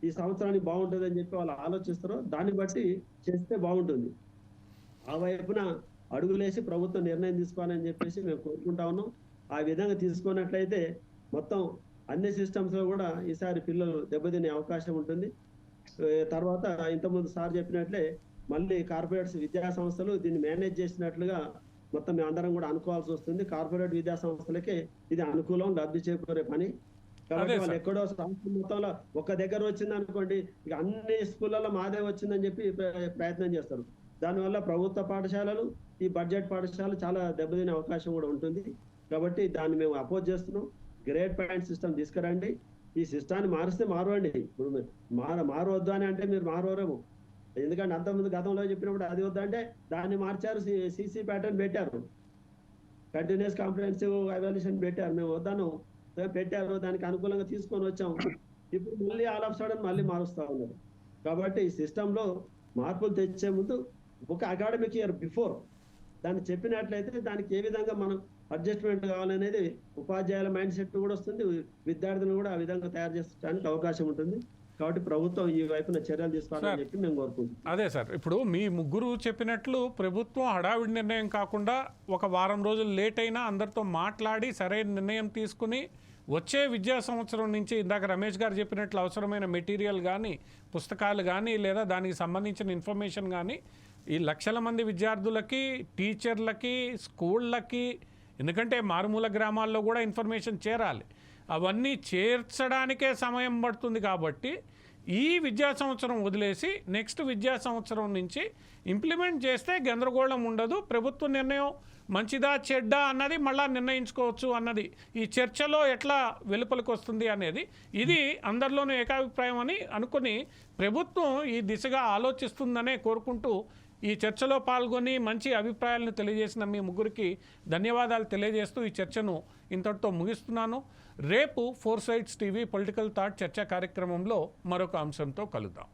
ఈ సంవత్సరానికి బాగుంటుందని చెప్పి వాళ్ళు ఆలోచిస్తారో దాన్ని బట్టి చేస్తే బాగుంటుంది. ఆ వైపున అడుగులేసి ప్రభుత్వం నిర్ణయం తీసుకోవాలని చెప్పేసి మేము కోరుకుంటా ఉన్నాం. ఆ విధంగా తీసుకున్నట్లయితే మొత్తం అన్ని సిస్టమ్స్ లో కూడా ఈసారి పిల్లలు దెబ్బతినే అవకాశం ఉంటుంది. తర్వాత ఇంతకుముందు సార్ చెప్పినట్లే మళ్ళీ కార్పొరేట్స్ విద్యా సంస్థలు దీన్ని మేనేజ్ చేసినట్లుగా మొత్తం మేము అందరం కూడా అనుకోవాల్సి వస్తుంది. కార్పొరేట్ విద్యా సంస్థలకే ఇది అనుకూలం, లబ్ధి చేకూరే పని. కాబట్టి వాళ్ళు ఎక్కడో రాష్ట్రం మొత్తంలో ఒక దగ్గర వచ్చింది అనుకోండి, ఇక అన్ని స్కూళ్ళలో మాదే వచ్చిందని చెప్పి ప్రయత్నం చేస్తారు. దానివల్ల ప్రభుత్వ పాఠశాలలు, ఈ బడ్జెట్ పాఠశాలలు చాలా దెబ్బతినే అవకాశం కూడా ఉంటుంది. కాబట్టి దాన్ని మేము అపోజ్ చేస్తున్నాం. గ్రేడ్ పాయింట్ సిస్టమ్ తీసుకురండి. ఈ సిస్టాన్ని మారిస్తే మారవండి. ఇప్పుడు మారవద్దు అని అంటే మీరు మారవరేమో. ఎందుకంటే అంతకుముందు గతంలో చెప్పినప్పుడు అది వద్దంటే దాన్ని మార్చారు, సిసి ప్యాటర్న్ పెట్టారు, కంటిన్యూస్ కాంప్రహెన్సివ్ ఎవాల్యుయేషన్ పెట్టారు. మేము వద్దాను పెట్టారు, దానికి అనుకూలంగా తీసుకొని వచ్చాము. ఇప్పుడు మళ్ళీ ఆల్ ఆఫ్ సడన్ మళ్ళీ మారుస్తా ఉన్నారు. కాబట్టి ఈ సిస్టంలో మార్పులు తెచ్చే ముందు ఒక అకాడమిక్ ఇయర్ బిఫోర్ దాన్ని చెప్పినట్లయితే దానికి ఏ విధంగా మనం అడ్జస్ట్మెంట్ కావాలనేది ఉపాధ్యాయుల మైండ్ సెట్ కూడా వస్తుంది, విద్యార్థులను కూడా ఆ విధంగా తయారు చేసుకోవడానికి అవకాశం ఉంటుంది. కాబట్టి ప్రభుత్వం ఈ వైపున చర్యలు తీసుకోవాలని చెప్పి మేము కోరుకుంటున్నాం. అదే సార్, ఇప్పుడు మీ ముగ్గురు చెప్పినట్లు ప్రభుత్వం హడావిడి నిర్ణయం కాకుండా ఒక వారం రోజులు లేట్ అయినా అందరితో మాట్లాడి సరైన నిర్ణయం తీసుకుని వచ్చే విద్యా సంవత్సరం నుంచి ఇందాక రమేష్ గారు చెప్పినట్లు అవసరమైన మెటీరియల్ కానీ, పుస్తకాలు కానీ, లేదా దానికి సంబంధించిన ఇన్ఫర్మేషన్ కానీ ఈ లక్షల మంది విద్యార్థులకి, టీచర్లకి, స్కూళ్ళకి, ఎందుకంటే మారుమూల గ్రామాల్లో కూడా ఇన్ఫర్మేషన్ చేరాలి, అవన్నీ చేర్చడానికే సమయం పడుతుంది. కాబట్టి ఈ విద్యా సంవత్సరం వదిలేసి నెక్స్ట్ విద్యా సంవత్సరం నుంచి ఇంప్లిమెంట్ చేస్తే గందరగోళం ఉండదు. ప్రభుత్వ నిర్ణయం మంచిదా చెడ్డా అన్నది మళ్ళా నిర్ణయించుకోవచ్చు అన్నది ఈ చర్చలో ఎట్లా వెలుపలికి వస్తుంది అనేది ఇది అందరిలోనూ ఏకాభిప్రాయం అని అనుకుని ప్రభుత్వం ఈ దిశగా ఆలోచిస్తుందనే కోరుకుంటూ ఈ చర్చలో పాల్గొని మంచి అభిప్రాయాలను తెలియజేసిన మీ ముగ్గురికి ధన్యవాదాలు తెలియజేస్తూ ఈ చర్చను ఇంతటితో ముగిస్తున్నాను. రేపు 4 Sides TV పొలిటికల్ థాట్ చర్చా కార్యక్రమంలో మరొక అంశంతో కలుద్దాం.